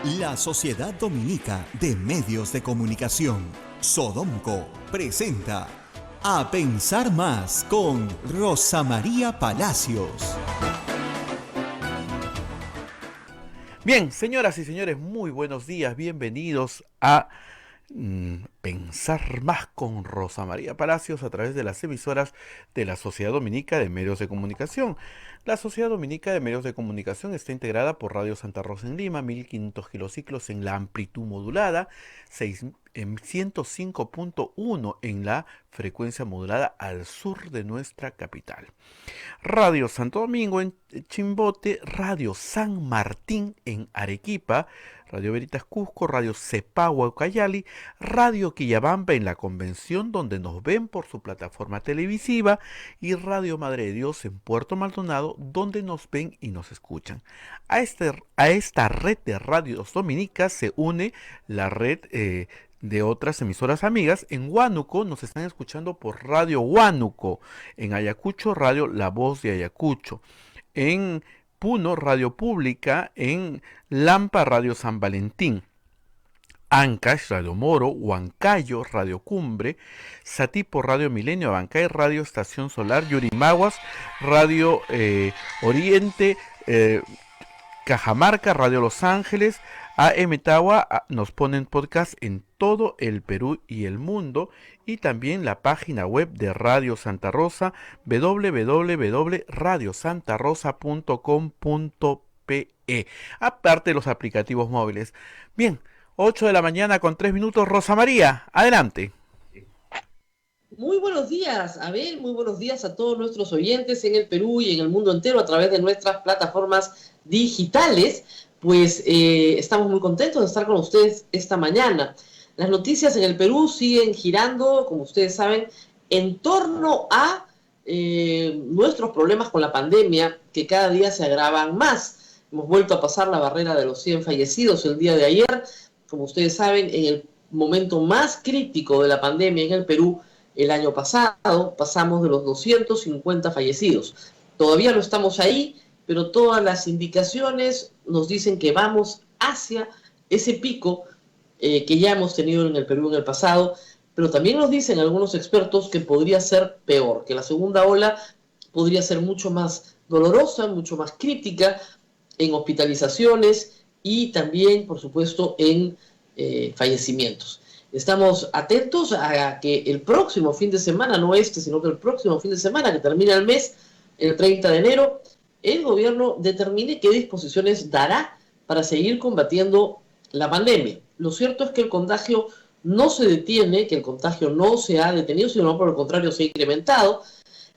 La Sociedad Dominica de Medios de Comunicación, Sodomco, presenta A Pensar Más con Rosa María Palacios. Bien, señoras y señores, muy buenos días, bienvenidos a Pensar Más con Rosa María Palacios a través de las emisoras de la Sociedad Dominica de Medios de Comunicación. La Sociedad Dominica de Medios de Comunicación está integrada por Radio Santa Rosa en Lima, 1500 kilociclos en la amplitud modulada, 105.1 en la frecuencia modulada al sur de nuestra capital. Radio Santo Domingo en Chimbote, Radio San Martín en Arequipa, Radio Veritas Cusco, Radio Cepagua Ucayali, Radio Quillabamba en la Convención, donde nos ven por su plataforma televisiva, y Radio Madre de Dios en Puerto Maldonado, donde nos ven y nos escuchan. A esta red de radios dominicas se une la red de otras emisoras amigas. En Huánuco nos están escuchando por Radio Huánuco, en Ayacucho, Radio La Voz de Ayacucho, en Puno, Radio Pública, en Lampa, Radio San Valentín, Ancash, Radio Moro, Huancayo, Radio Cumbre, Satipo, Radio Milenio, Abancay, Radio Estación Solar, Yurimaguas, Radio Oriente, Cajamarca, Radio Los Ángeles, AM Tawa. Nos ponen podcast en todo el Perú y el mundo, y también la página web de Radio Santa Rosa, www.radiosantarosa.com.pe, aparte de los aplicativos móviles. Bien, 8 de la mañana con 3 minutos, Rosa María, adelante. Muy buenos días, Abel, muy buenos días a todos nuestros oyentes en el Perú y en el mundo entero a través de nuestras plataformas digitales. Pues estamos muy contentos de estar con ustedes esta mañana. Las noticias en el Perú siguen girando, como ustedes saben, en torno a nuestros problemas con la pandemia, que cada día se agravan más. Hemos vuelto a pasar la barrera de los 100 fallecidos el día de ayer. Como ustedes saben, en el momento más crítico de la pandemia en el Perú, el año pasado, pasamos de los 250 fallecidos. Todavía no estamos ahí, pero todas las indicaciones nos dicen que vamos hacia ese pico que ya hemos tenido en el Perú en el pasado, pero también nos dicen algunos expertos que podría ser peor, que la segunda ola podría ser mucho más dolorosa, mucho más crítica en hospitalizaciones y también, por supuesto, en fallecimientos. Estamos atentos a que el próximo fin de semana, no este, sino que el próximo fin de semana, que termina el mes, el 30 de enero, el gobierno determine qué disposiciones dará para seguir combatiendo la pandemia. Lo cierto es que el contagio no se detiene, que el contagio no se ha detenido, sino por el contrario se ha incrementado,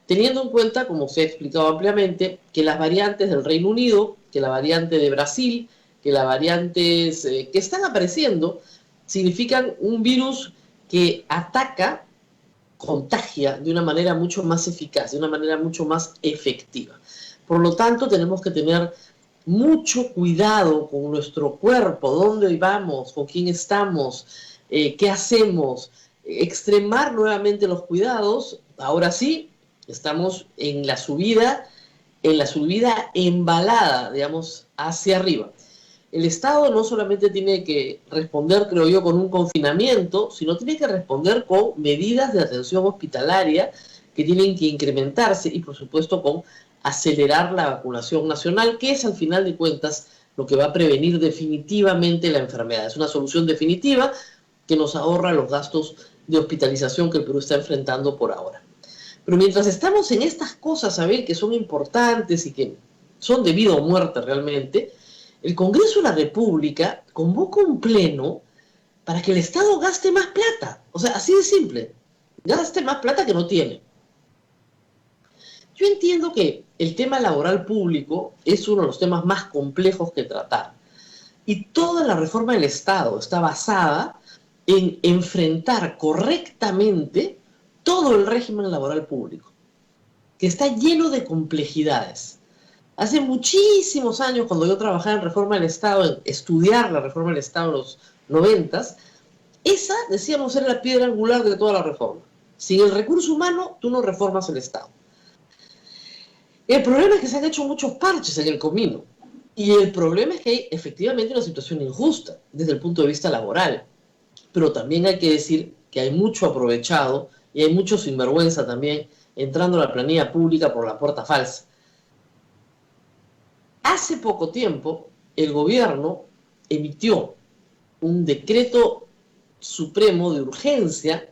teniendo en cuenta, como se ha explicado ampliamente, que las variantes del Reino Unido, que la variante de Brasil, que las variantes que están apareciendo, significan un virus que ataca, contagia de una manera mucho más eficaz, de una manera mucho más efectiva. Por lo tanto, tenemos que tener mucho cuidado con nuestro cuerpo, dónde vamos, con quién estamos, qué hacemos, extremar nuevamente los cuidados. Ahora sí, estamos en la subida embalada, digamos, hacia arriba. El Estado no solamente tiene que responder, creo yo, con un confinamiento, sino tiene que responder con medidas de atención hospitalaria que tienen que incrementarse y, por supuesto, con acelerar la vacunación nacional, que es, al final de cuentas, lo que va a prevenir definitivamente la enfermedad. Es una solución definitiva que nos ahorra los gastos de hospitalización que el Perú está enfrentando por ahora. Pero mientras estamos en estas cosas, a ver, que son importantes y que son de vida o muerte realmente, el Congreso de la República convoca un pleno para que el Estado gaste más plata. O sea, así de simple. Gaste más plata que no tiene. Yo entiendo que el tema laboral público es uno de los temas más complejos que tratar. Y toda la reforma del Estado está basada en enfrentar correctamente todo el régimen laboral público, que está lleno de complejidades. Hace muchísimos años, cuando yo trabajaba en reforma del Estado, en estudiar la reforma del Estado en los 90s, esa, decíamos, era la piedra angular de toda la reforma. Sin el recurso humano, tú no reformas el Estado. El problema es que se han hecho muchos parches en el camino. Y el problema es que hay efectivamente una situación injusta desde el punto de vista laboral, pero también hay que decir que hay mucho aprovechado y hay mucho sinvergüenza también entrando a la planilla pública por la puerta falsa. Hace poco tiempo el gobierno emitió un decreto supremo de urgencia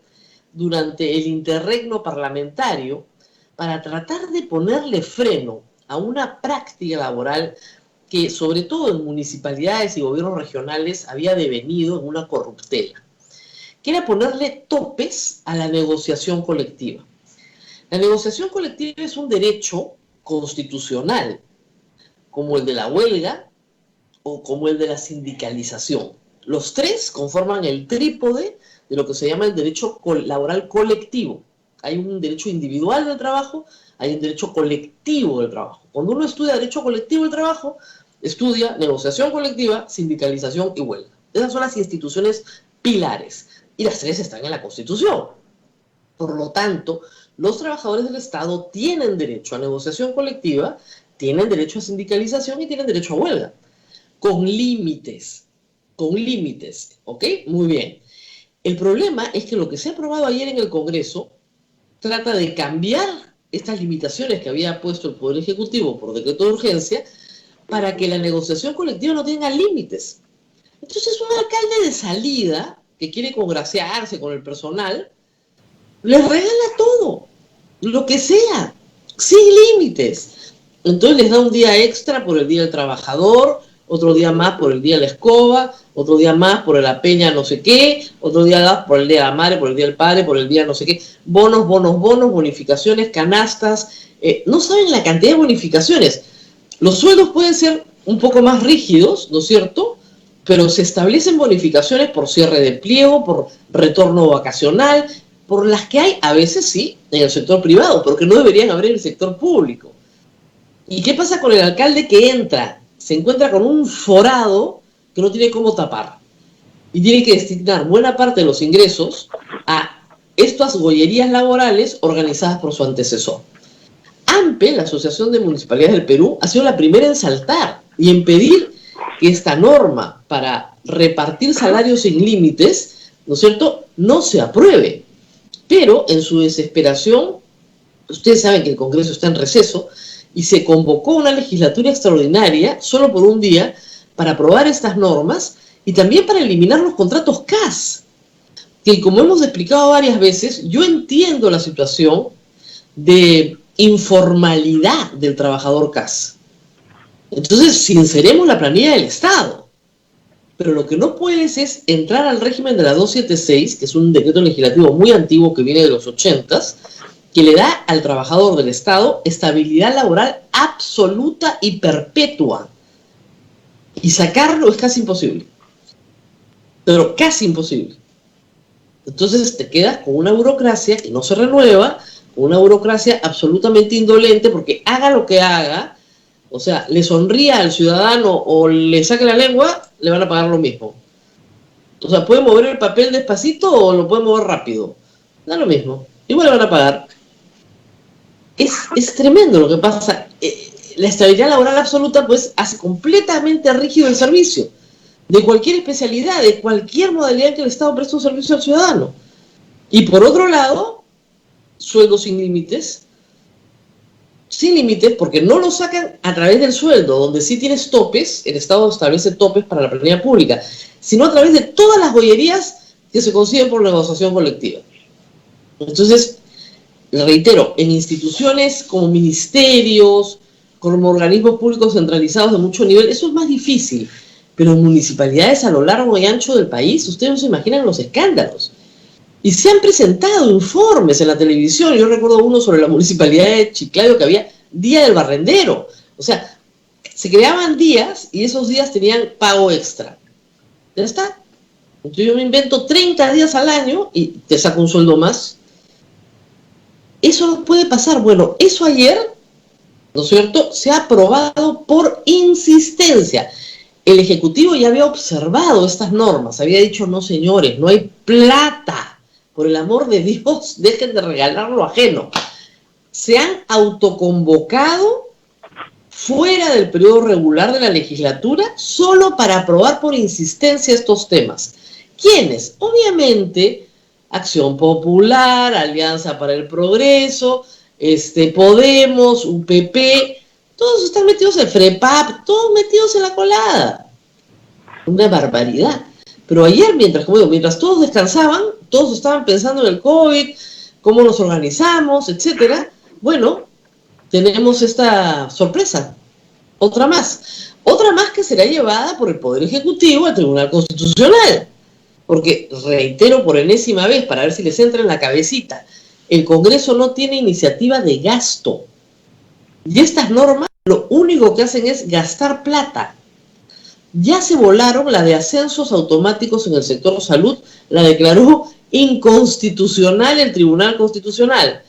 durante el interregno parlamentario para tratar de ponerle freno a una práctica laboral que, sobre todo en municipalidades y gobiernos regionales, había devenido en una corruptela, que era ponerle topes a la negociación colectiva. La negociación colectiva es un derecho constitucional, como el de la huelga o como el de la sindicalización. Los tres conforman el trípode de lo que se llama el derecho laboral colectivo. Hay un derecho individual del trabajo, hay un derecho colectivo del trabajo. Cuando uno estudia derecho colectivo del trabajo, estudia negociación colectiva, sindicalización y huelga. Esas son las instituciones pilares y las tres están en la Constitución. Por lo tanto, los trabajadores del Estado tienen derecho a negociación colectiva, tienen derecho a sindicalización y tienen derecho a huelga, con límites, ¿ok? Muy bien. El problema es que lo que se ha aprobado ayer en el Congreso trata de cambiar estas limitaciones que había puesto el Poder Ejecutivo por decreto de urgencia para que la negociación colectiva no tenga límites. Entonces, un alcalde de salida que quiere congraciarse con el personal, les regala todo, lo que sea, sin límites. Entonces les da un día extra por el Día del Trabajador, otro día más por el Día de la Escoba, otro día más por la peña no sé qué, otro día más por el Día de la Madre, por el Día del Padre, por el día no sé qué, bonos, bonificaciones, canastas, no saben la cantidad de bonificaciones. Los sueldos pueden ser un poco más rígidos, ¿no es cierto?, pero se establecen bonificaciones por cierre de pliego, por retorno vacacional, por las que hay a veces sí en el sector privado, pero que no deberían haber en el sector público. ¿Y qué pasa con el alcalde que entra? Se encuentra con un forado que no tiene cómo tapar y tiene que destinar buena parte de los ingresos a estas gollerías laborales organizadas por su antecesor. AMPE, la Asociación de Municipalidades del Perú, ha sido la primera en saltar y en pedir que esta norma para repartir salarios sin límites, ¿no es cierto?, no se apruebe. Pero en su desesperación, ustedes saben que el Congreso está en receso, y se convocó una legislatura extraordinaria solo por un día para aprobar estas normas y también para eliminar los contratos CAS. Que como hemos explicado varias veces, yo entiendo la situación de informalidad del trabajador CAS. Entonces, sinceremos la planilla del Estado. Pero lo que no puedes es entrar al régimen de la 276, que es un decreto legislativo muy antiguo que viene de los 80s, que le da al trabajador del Estado estabilidad laboral absoluta y perpetua. Y sacarlo es casi imposible. Pero casi imposible. Entonces te quedas con una burocracia que no se renueva, con una burocracia absolutamente indolente, porque haga lo que haga, o sea, le sonría al ciudadano o le saque la lengua, le van a pagar lo mismo. O sea, puede mover el papel despacito o lo puede mover rápido. Da lo mismo. Igual le van a pagar. Es tremendo lo que pasa. La estabilidad laboral absoluta pues hace completamente rígido el servicio de cualquier especialidad, de cualquier modalidad en que el Estado presta un servicio al ciudadano. Y por otro lado, sueldos sin límites porque no lo sacan a través del sueldo, donde sí tienes topes, el Estado establece topes para la planilla pública, sino a través de todas las gollerías que se consiguen por negociación colectiva. Entonces, reitero, en instituciones como ministerios, como organismos públicos centralizados de mucho nivel, eso es más difícil. Pero en municipalidades a lo largo y ancho del país, ustedes no se imaginan los escándalos. Y se han presentado informes en la televisión. Yo recuerdo uno sobre la municipalidad de Chiclayo que había Día del Barrendero. O sea, se creaban días y esos días tenían pago extra. Ya está. Entonces yo me invento 30 días al año y te saco un sueldo más. Eso no puede pasar. Bueno, eso ayer, ¿no es cierto?, se ha aprobado por insistencia. El Ejecutivo ya había observado estas normas, había dicho, no señores, no hay plata, por el amor de Dios, dejen de regalar lo ajeno. Se han autoconvocado fuera del periodo regular de la legislatura, solo para aprobar por insistencia estos temas. ¿Quiénes? Obviamente, Acción Popular, Alianza para el Progreso, Podemos, UPP, todos están metidos en FREPAP, todos metidos en la colada. Una barbaridad. Pero ayer, mientras todos descansaban, todos estaban pensando en el COVID, cómo nos organizamos, etcétera. Bueno, tenemos esta sorpresa. Otra más que será llevada por el Poder Ejecutivo al Tribunal Constitucional. Porque, reitero por enésima vez, para ver si les entra en la cabecita, el Congreso no tiene iniciativa de gasto. Y estas normas lo único que hacen es gastar plata. Ya se volaron la de ascensos automáticos en el sector salud, la declaró inconstitucional el Tribunal Constitucional.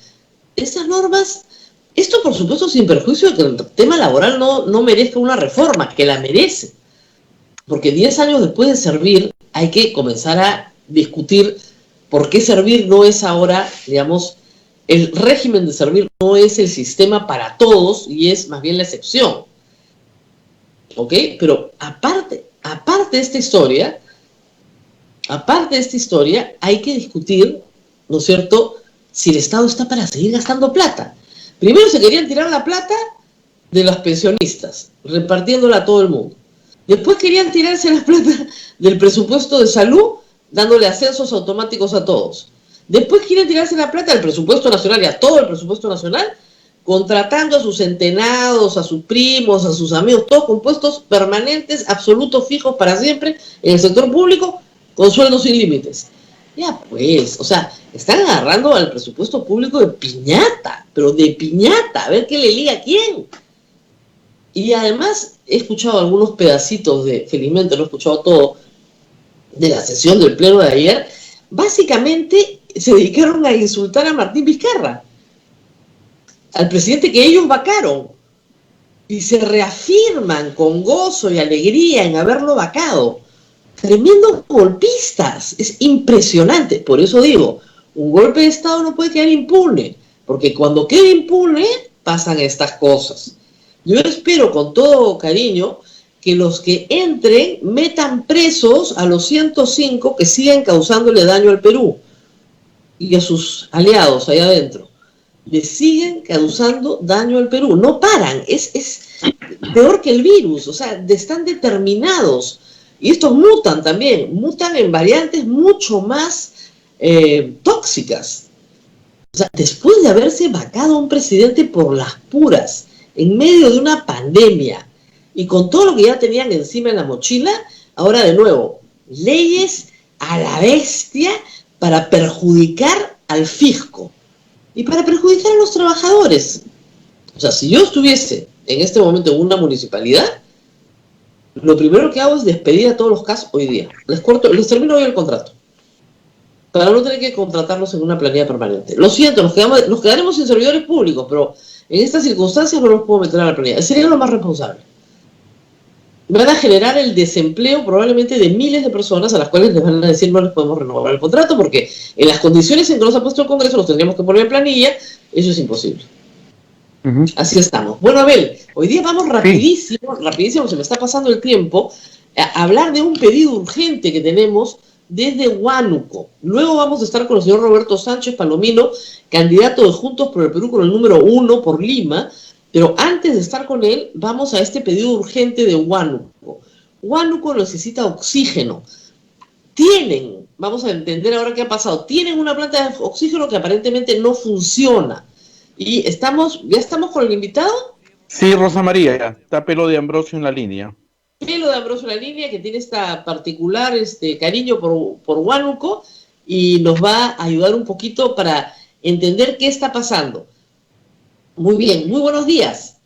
Estas normas, esto por supuesto sin perjuicio de que el tema laboral no merezca una reforma, que la merece. Porque 10 años después de servir, hay que comenzar a discutir por qué servir no es ahora, digamos, el régimen de servir no es el sistema para todos y es más bien la excepción. ¿Ok? Pero aparte de esta historia, hay que discutir, ¿no es cierto?, si el Estado está para seguir gastando plata. Primero se querían tirar la plata de los pensionistas, repartiéndola a todo el mundo. Después querían tirarse la plata del presupuesto de salud, dándole ascensos automáticos a todos. Después quieren tirarse la plata del presupuesto nacional y a todo el presupuesto nacional, contratando a sus centenados, a sus primos, a sus amigos, todos con puestos permanentes, absolutos, fijos para siempre en el sector público, con sueldos sin límites. Ya pues, o sea, están agarrando al presupuesto público de piñata, pero de piñata, a ver qué le liga a quién. Y además he escuchado algunos pedacitos felizmente no he escuchado todo, de la sesión del pleno de ayer. Básicamente se dedicaron a insultar a Martín Vizcarra, al presidente que ellos vacaron, y se reafirman con gozo y alegría en haberlo vacado. Tremendos golpistas, es impresionante. Por eso digo, un golpe de Estado no puede quedar impune, porque cuando queda impune pasan estas cosas. Yo espero con todo cariño que los que entren metan presos a los 105 que siguen causándole daño al Perú y a sus aliados allá adentro. Le siguen causando daño al Perú. No paran, es peor que el virus, o sea, están determinados. Y estos mutan también, mutan en variantes mucho más tóxicas. O sea, después de haberse vacado a un presidente por las puras, en medio de una pandemia, y con todo lo que ya tenían encima en la mochila, ahora de nuevo, leyes a la bestia para perjudicar al fisco y para perjudicar a los trabajadores. O sea, si yo estuviese en este momento en una municipalidad, lo primero que hago es despedir a todos los casos hoy día. Les termino hoy el contrato, para no tener que contratarlos en una planilla permanente. Lo siento, nos quedaremos sin servidores públicos, pero en estas circunstancias no los puedo meter a la planilla. Sería lo más responsable. Van a generar el desempleo probablemente de miles de personas a las cuales les van a decir no les podemos renovar el contrato porque en las condiciones en que nos ha puesto el Congreso los tendríamos que poner en planilla. Eso es imposible. Así estamos. Bueno, Abel, hoy día vamos rapidísimo, se me está pasando el tiempo, a hablar de un pedido urgente que tenemos desde Huánuco. Luego vamos a estar con el señor Roberto Sánchez Palomino, candidato de Juntos por el Perú con el número 1 por Lima, pero antes de estar con él, vamos a este pedido urgente de Huánuco. Huánuco necesita oxígeno. Vamos a entender ahora qué ha pasado, tienen una planta de oxígeno que aparentemente no funciona. Y ya estamos con el invitado. Sí, Rosa María, está Pelo de Ambrosio en la línea. Pelo de Ambrosio en la línea, que tiene esta particular cariño por Huánuco y nos va a ayudar un poquito para entender qué está pasando. Muy bien, muy buenos días.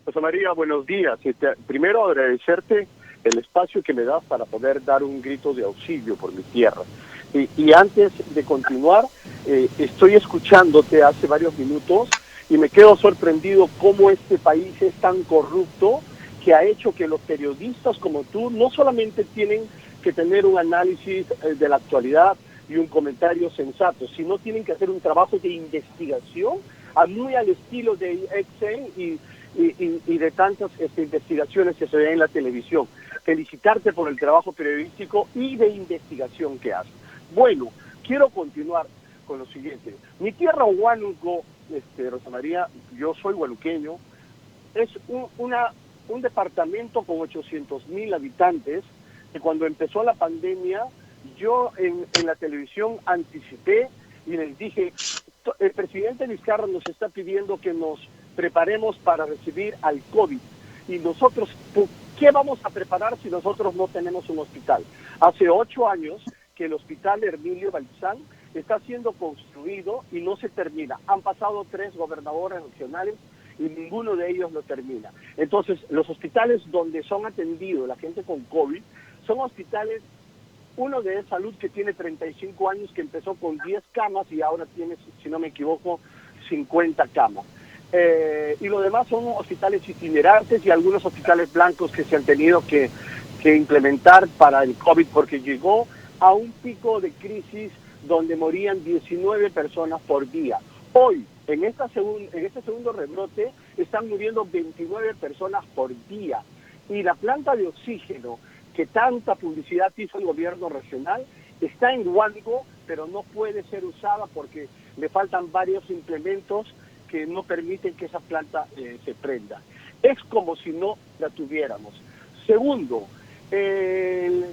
Rosa María, buenos días. Primero agradecerte el espacio que me das para poder dar un grito de auxilio por mi tierra. Y antes de continuar, estoy escuchándote hace varios minutos y me quedo sorprendido cómo este país es tan corrupto que ha hecho que los periodistas como tú no solamente tienen que tener un análisis de la actualidad y un comentario sensato, sino tienen que hacer un trabajo de investigación muy al estilo de Exxon y de tantas investigaciones que se ven en la televisión. Felicitarte por el trabajo periodístico y de investigación que haces. Bueno, quiero continuar con lo siguiente. Mi tierra, Huánuco, Rosa María, yo soy huanuqueño, es un departamento con 800,000 habitantes, que cuando empezó la pandemia, yo en la televisión anticipé y les dije, el presidente Vizcarra nos está pidiendo que nos preparemos para recibir al COVID. Y nosotros, ¿qué vamos a preparar si nosotros no tenemos un hospital? Hace 8 años que el hospital Hermilio Baltzán está siendo construido y no se termina. Han pasado 3 gobernadores regionales y ninguno de ellos lo termina. Entonces, los hospitales donde son atendidos la gente con COVID son hospitales, uno de salud que tiene 35 años, que empezó con 10 camas y ahora tiene, si no me equivoco, 50 camas. Y lo demás son hospitales itinerantes y algunos hospitales blancos que se han tenido que implementar para el COVID, porque llegó a un pico de crisis donde morían 19 personas por día. Hoy, en este segundo rebrote, están muriendo 29 personas por día. Y la planta de oxígeno, que tanta publicidad hizo el gobierno regional, está en Huánuco, pero no puede ser usada porque le faltan varios implementos que no permiten que esa planta se prenda. Es como si no la tuviéramos. Segundo, el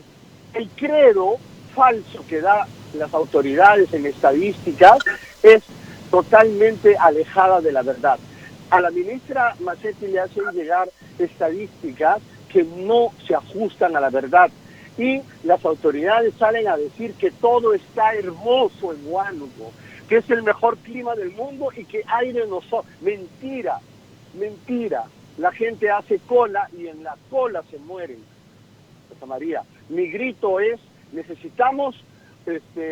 credo falso que da las autoridades en estadísticas es totalmente alejada de la verdad. A la ministra Macetti le hacen llegar estadísticas que no se ajustan a la verdad, y las autoridades salen a decir que todo está hermoso en Huánuco, que es el mejor clima del mundo y que aire no so. Mentira, mentira. La gente hace cola y en la cola se mueren. Rosa María, mi grito es, necesitamos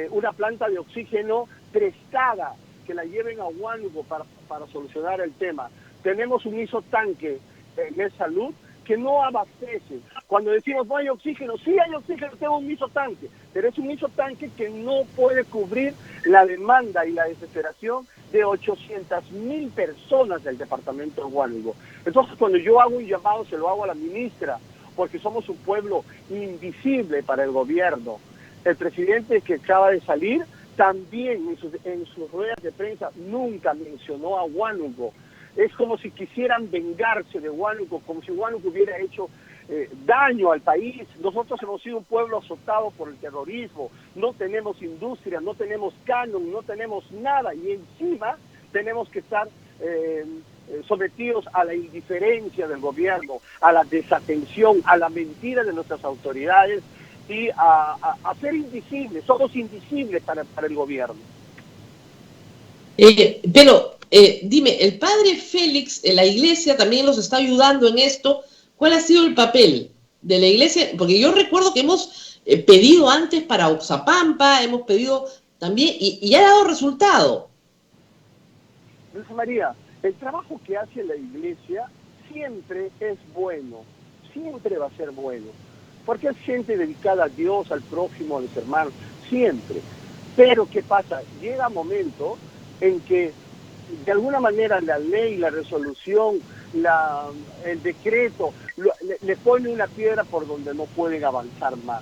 una planta de oxígeno prestada, que la lleven a Huánuco para solucionar el tema. Tenemos un isotanque en salud que no abastece. Cuando decimos no hay oxígeno, sí hay oxígeno, tengo un isotanque, pero es un isotanque que no puede cubrir la demanda y la desesperación de 800,000 personas del departamento de Huánuco. Entonces, cuando yo hago un llamado, se lo hago a la ministra, porque somos un pueblo invisible para el gobierno. El presidente que acaba de salir también en sus ruedas de prensa nunca mencionó a Huánuco. Es como si quisieran vengarse de Huánuco, como si Huánuco hubiera hecho daño al país. Nosotros hemos sido un pueblo azotado por el terrorismo, no tenemos industria, no tenemos canon, no tenemos nada, y encima tenemos que estar sometidos a la indiferencia del gobierno, a la desatención, a la mentira de nuestras autoridades y a ser invisibles. Somos invisibles para el gobierno. Pero dime, el padre Félix, la iglesia también los está ayudando en esto. ¿Cuál ha sido el papel de la iglesia? Porque yo recuerdo que hemos pedido antes para Oxapampa, hemos pedido también, y ha dado resultado. Rosa María, el trabajo que hace la iglesia siempre es bueno, siempre va a ser bueno, porque es gente dedicada a Dios, al prójimo, a los hermanos, siempre. Pero ¿qué pasa? Llega un momento en que de alguna manera la ley, la resolución, el decreto le pone una piedra por donde no pueden avanzar más.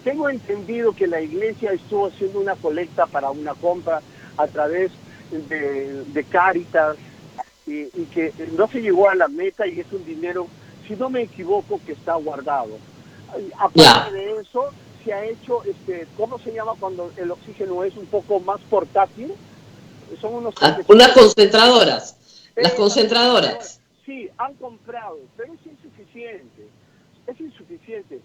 Tengo entendido que la iglesia estuvo haciendo una colecta para una compra a través de Cáritas y que no se llegó a la meta, y es un dinero, si no me equivoco, que está guardado. Aparte de eso, se ha hecho, ¿cómo se llama cuando el oxígeno es un poco más portátil? Son unas concentradoras. Las concentradoras. Sí, han comprado, pero es insuficiente. Es insuficiente.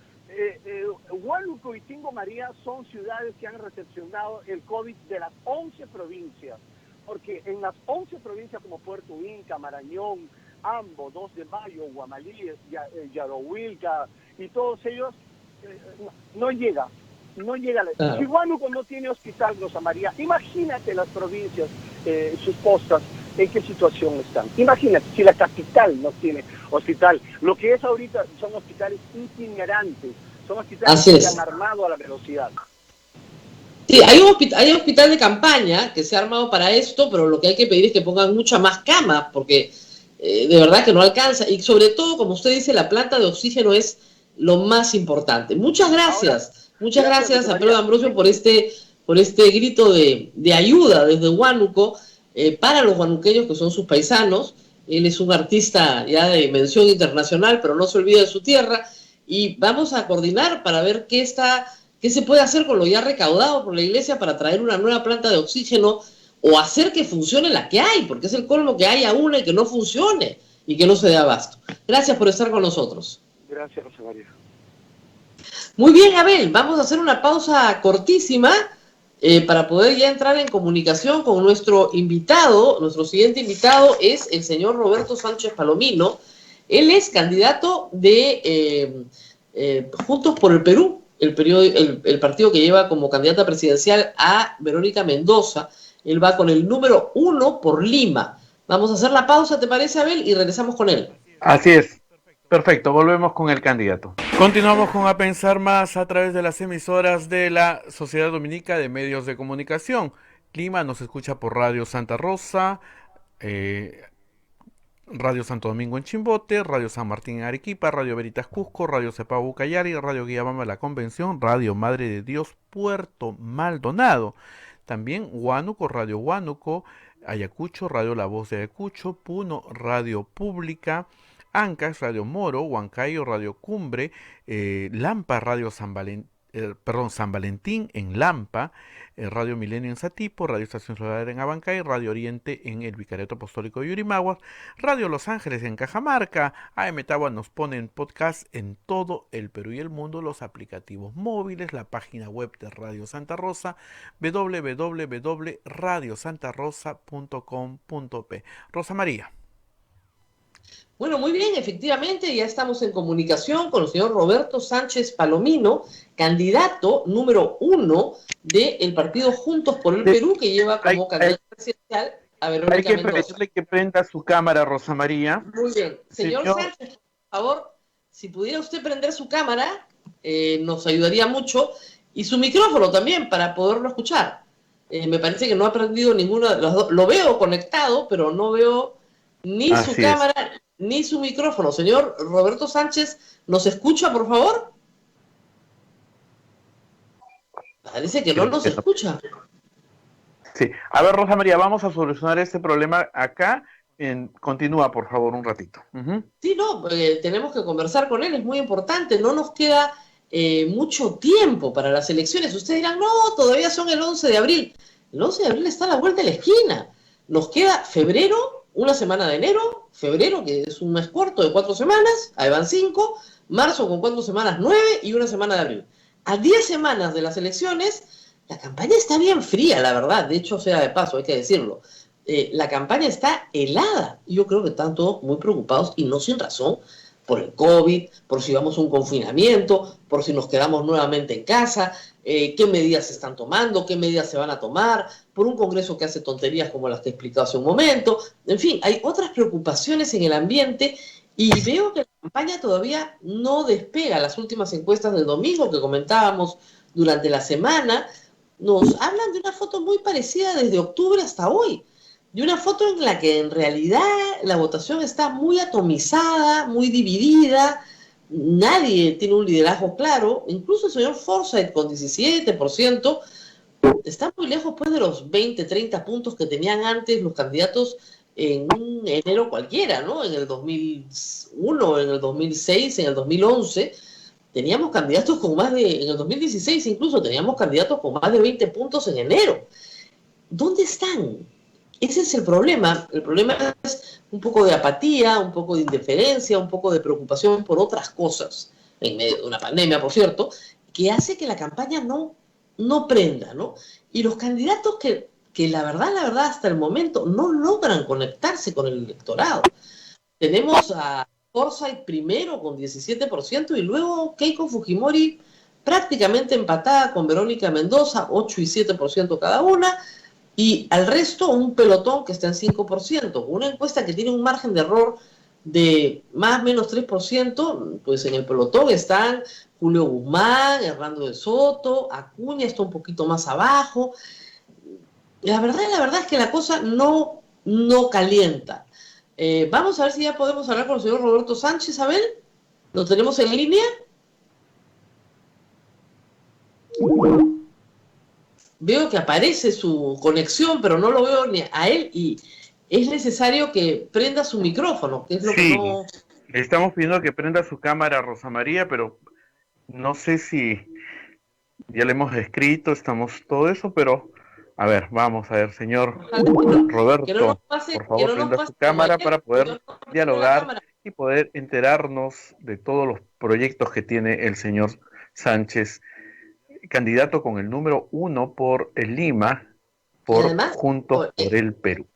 Huánuco y Tingo María son ciudades que han recepcionado el COVID de las 11 provincias, porque en las 11 provincias como Puerto Inca, Marañón, Ambo, 2 de Mayo, Guamalí, Yarohuilca y todos ellos, no llega. Claro. Si Huánuco no tiene hospital, Rosa María, imagínate las provincias, sus postas, en qué situación están. Imagínate, si la capital no tiene hospital, lo que es ahorita son hospitales itinerantes, son hospitales que se han armado a la velocidad. Sí, hay un hospital de campaña que se ha armado para esto, pero lo que hay que pedir es que pongan muchas más camas, porque de verdad que no alcanza. Y sobre todo, como usted dice, la planta de oxígeno es lo más importante. Muchas gracias. Muchas gracias a Pedro Ambrosio por este grito de ayuda desde Huánuco para los huanuqueños que son sus paisanos. Él es un artista ya de mención internacional, pero no se olvida de su tierra. Y vamos a coordinar para ver qué se puede hacer con lo ya recaudado por la iglesia para traer una nueva planta de oxígeno o hacer que funcione la que hay, porque es el colmo que haya una y que no funcione y que no se dé abasto. Gracias por estar con nosotros. Gracias, Rosa María. Muy bien, Abel, vamos a hacer una pausa cortísima para poder ya entrar en comunicación con nuestro invitado. Nuestro siguiente invitado es el señor Roberto Sánchez Palomino. Él es candidato de Juntos por el Perú, el partido que lleva como candidata presidencial a Verónica Mendoza. Él va con el número 1 por Lima. Vamos a hacer la pausa, ¿te parece, Abel? Y regresamos con él. Así es. Perfecto, volvemos con el candidato. Continuamos con A Pensar Más a través de las emisoras de la Sociedad Dominica de Medios de Comunicación. Lima nos escucha por Radio Santa Rosa, Radio Santo Domingo en Chimbote, Radio San Martín en Arequipa, Radio Veritas Cusco, Radio Cepao Ucayali, Radio Guiabamba La Convención, Radio Madre de Dios Puerto Maldonado. También Huánuco, Radio Huánuco, Ayacucho, Radio La Voz de Ayacucho, Puno, Radio Pública, Ancash, Radio Moro, Huancayo, Radio Cumbre, Lampa, Radio San Valentín en Lampa, Radio Milenio en Satipo, Radio Estación Solar en Abancay, Radio Oriente en el Vicariato Apostólico de Yurimaguas, Radio Los Ángeles en Cajamarca, AM Tagua nos pone en podcast en todo el Perú y el mundo, los aplicativos móviles, la página web de Radio Santa Rosa, www.radiosantarosa.com.p. Rosa María. Bueno, muy bien, efectivamente, ya estamos en comunicación con el señor Roberto Sánchez Palomino, candidato número 1 del partido Juntos por el Perú, que lleva como candidato presidencial a Verónica Mendoza. Hay que pedirle que prenda su cámara, Rosa María. Muy bien. Señor Sánchez, por favor, si pudiera usted prender su cámara, nos ayudaría mucho, y su micrófono también, para poderlo escuchar. Me parece que no ha prendido ninguno de los dos. Lo veo conectado, pero no veo ni su cámara ni su micrófono. Señor Roberto Sánchez, ¿nos escucha, por favor? Parece que no nos escucha. Sí. A ver, Rosa María, vamos a solucionar este problema acá. Continúa, por favor, un ratito. Sí, no, tenemos que conversar con él, es muy importante. No nos queda mucho tiempo para las elecciones. Ustedes dirán, no, todavía son el 11 de abril. El 11 de abril está a la vuelta de la esquina. Nos queda febrero, una semana de enero, febrero, que es un mes corto de 4 semanas, ahí van 5, marzo con 4 semanas, 9 y una semana de abril. A 10 semanas de las elecciones, la campaña está bien fría, la verdad. De hecho, sea de paso, hay que decirlo. La campaña está helada. Yo creo que están todos muy preocupados, y no sin razón, por el COVID, por si vamos a un confinamiento, por si nos quedamos nuevamente en casa, qué medidas se están tomando, qué medidas se van a tomar, por un Congreso que hace tonterías como las que he explicado hace un momento. En fin, hay otras preocupaciones en el ambiente, y veo que la campaña todavía no despega. Las últimas encuestas del domingo que comentábamos durante la semana nos hablan de una foto muy parecida desde octubre hasta hoy. Y una foto en la que en realidad la votación está muy atomizada, muy dividida, nadie tiene un liderazgo claro, incluso el señor Forsyth con 17%, está muy lejos pues de los 20, 30 puntos que tenían antes los candidatos en un enero cualquiera, ¿no? En el 2001, en el 2006, en el 2011, teníamos candidatos con más de, en el 2016 incluso, teníamos candidatos con más de 20 puntos en enero. ¿Dónde están? Ese es el problema. El problema es un poco de apatía, un poco de indiferencia, un poco de preocupación por otras cosas, en medio de una pandemia, por cierto, que hace que la campaña no prenda, ¿no? Y los candidatos que la verdad, hasta el momento no logran conectarse con el electorado. Tenemos a Forsyth primero con 17% y luego Keiko Fujimori prácticamente empatada con Verónica Mendoza, 8 y 7% cada una, y al resto un pelotón que está en 5%. Una encuesta que tiene un margen de error de más o menos 3%, pues en el pelotón están Julio Guzmán, Hernando de Soto, Acuña está un poquito más abajo. La verdad es que la cosa no calienta. Vamos a ver si ya podemos hablar con el señor Roberto Sánchez, Abel. ¿Lo tenemos en línea? Veo que aparece su conexión, pero no lo veo ni a él y es necesario que prenda su micrófono, que es lo que Sí, no... le estamos pidiendo que prenda su cámara, Rosa María, pero no sé si ya le hemos escrito, estamos todo eso, pero a ver, vamos a ver, señor Que no nos Roberto, pase, por que favor, no nos prenda pase su como cámara ayer, para que poder yo no prendo la dialogar cámara. y poder enterarnos de todos los proyectos que tiene el señor Sánchez, candidato con el número 1 por el Lima, Y por además, Juntos por el Perú.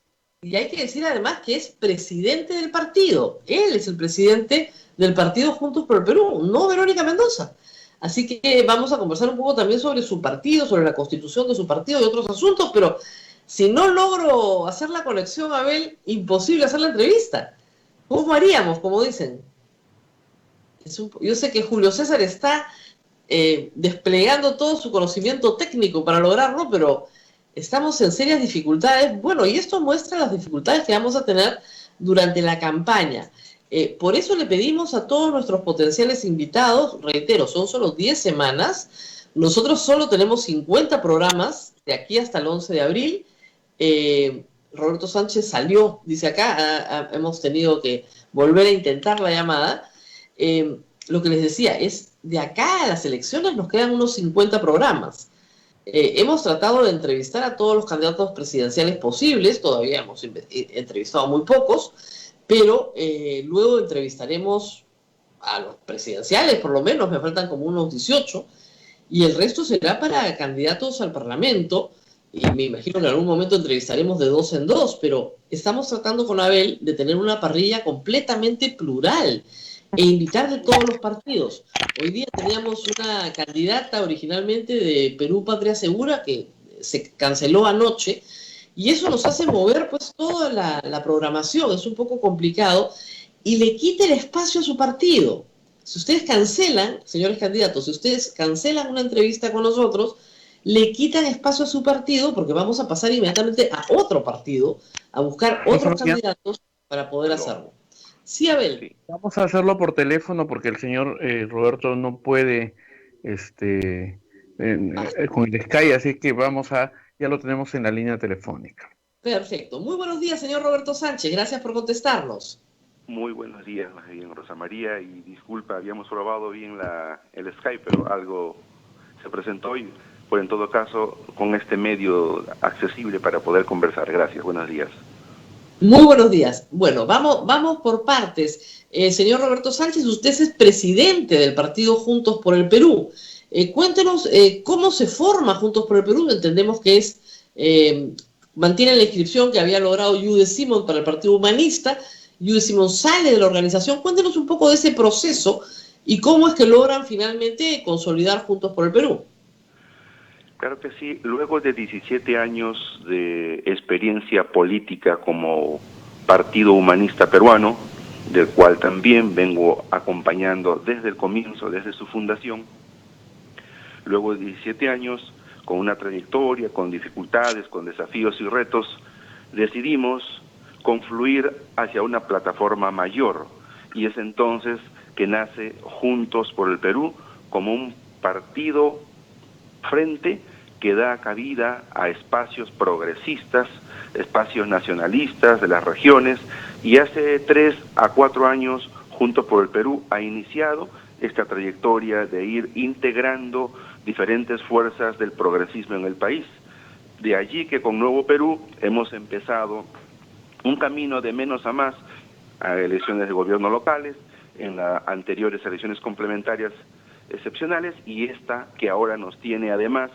y hay que decir además que es presidente del partido. Él es el presidente del partido Juntos por el Perú, no Verónica Mendoza. Así que vamos a conversar un poco también sobre su partido, sobre la constitución de su partido y otros asuntos, pero si no logro hacer la conexión, Abel, imposible hacer la entrevista. ¿Cómo haríamos, como dicen? Yo sé que Julio César está desplegando todo su conocimiento técnico para lograrlo, pero estamos en serias dificultades. Bueno, y esto muestra las dificultades que vamos a tener durante la campaña. Por eso le pedimos a todos nuestros potenciales invitados, reitero, son solo 10 semanas, nosotros solo tenemos 50 programas de aquí hasta el 11 de abril. Roberto Sánchez salió, dice acá, hemos tenido que volver a intentar la llamada. Lo que les decía es, de acá a las elecciones nos quedan unos 50 programas. Hemos tratado de entrevistar a todos los candidatos presidenciales posibles, todavía hemos entrevistado muy pocos, pero luego entrevistaremos a los presidenciales, por lo menos, me faltan como unos 18, y el resto será para candidatos al Parlamento, y me imagino que en algún momento entrevistaremos de dos en dos, pero estamos tratando con Abel de tener una parrilla completamente plural e invitar de todos los partidos. Hoy día teníamos una candidata originalmente de Perú Patria Segura que se canceló anoche, y eso nos hace mover pues toda la programación, es un poco complicado, y le quita el espacio a su partido. Si ustedes cancelan, señores candidatos, si ustedes cancelan una entrevista con nosotros, le quitan espacio a su partido porque vamos a pasar inmediatamente a otro partido, a buscar Rosa otros María, candidatos para poder Aló. hacerlo. Sí, Abel. Sí. vamos a hacerlo por teléfono porque el señor Roberto no puede con el Sky, así que ya lo tenemos en la línea telefónica. Perfecto. Muy buenos días, señor Roberto Sánchez. Gracias por contestarnos. Muy buenos días, más bien, Rosa María, y disculpa, habíamos probado bien el Skype, pero algo se presentó y, pues en todo caso, con este medio accesible para poder conversar. Gracias, buenos días. Muy buenos días. Bueno, vamos por partes. Señor Roberto Sánchez, usted es presidente del partido Juntos por el Perú. Cuéntenos cómo se forma Juntos por el Perú. Entendemos que mantiene la inscripción que había logrado Jude Simon para el Partido Humanista. Jude Simon sale de la organización. Cuéntenos un poco de ese proceso y cómo es que logran finalmente consolidar Juntos por el Perú. Claro que sí, luego de 17 años de experiencia política como Partido Humanista Peruano, del cual también vengo acompañando desde el comienzo, desde su fundación, luego de 17 años, con una trayectoria, con dificultades, con desafíos y retos, decidimos confluir hacia una plataforma mayor, y es entonces que nace Juntos por el Perú como un partido frente que da cabida a espacios progresistas, espacios nacionalistas de las regiones, y hace 3 a 4 años Juntos por el Perú ha iniciado esta trayectoria de ir integrando diferentes fuerzas del progresismo en el país. De allí que con Nuevo Perú hemos empezado un camino de menos a más a elecciones de gobierno locales, en las anteriores elecciones complementarias excepcionales, y esta que ahora nos tiene además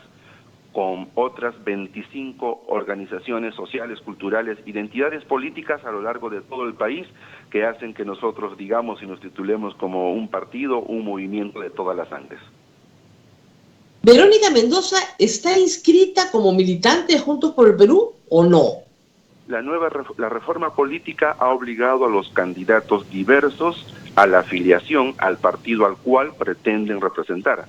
con otras 25 organizaciones sociales, culturales, identidades políticas a lo largo de todo el país, que hacen que nosotros digamos y nos titulemos como un partido, un movimiento de todas las Andes. ¿Verónica Mendoza está inscrita como militante de Juntos por el Perú o no? La reforma política ha obligado a los candidatos diversos a la afiliación al partido al cual pretenden representar.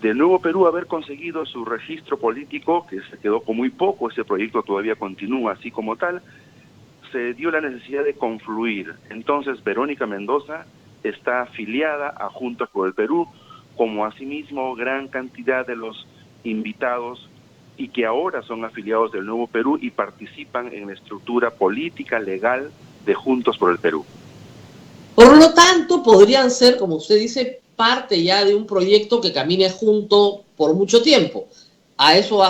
De Nuevo Perú haber conseguido su registro político, que se quedó con muy poco, ese proyecto todavía continúa así como tal, se dio la necesidad de confluir. Entonces Verónica Mendoza está afiliada a Juntos por el Perú, como asimismo gran cantidad de los invitados y que ahora son afiliados del Nuevo Perú y participan en la estructura política legal de Juntos por el Perú. Por lo tanto, podrían ser, como usted dice, parte ya de un proyecto que camine junto por mucho tiempo. ¿A eso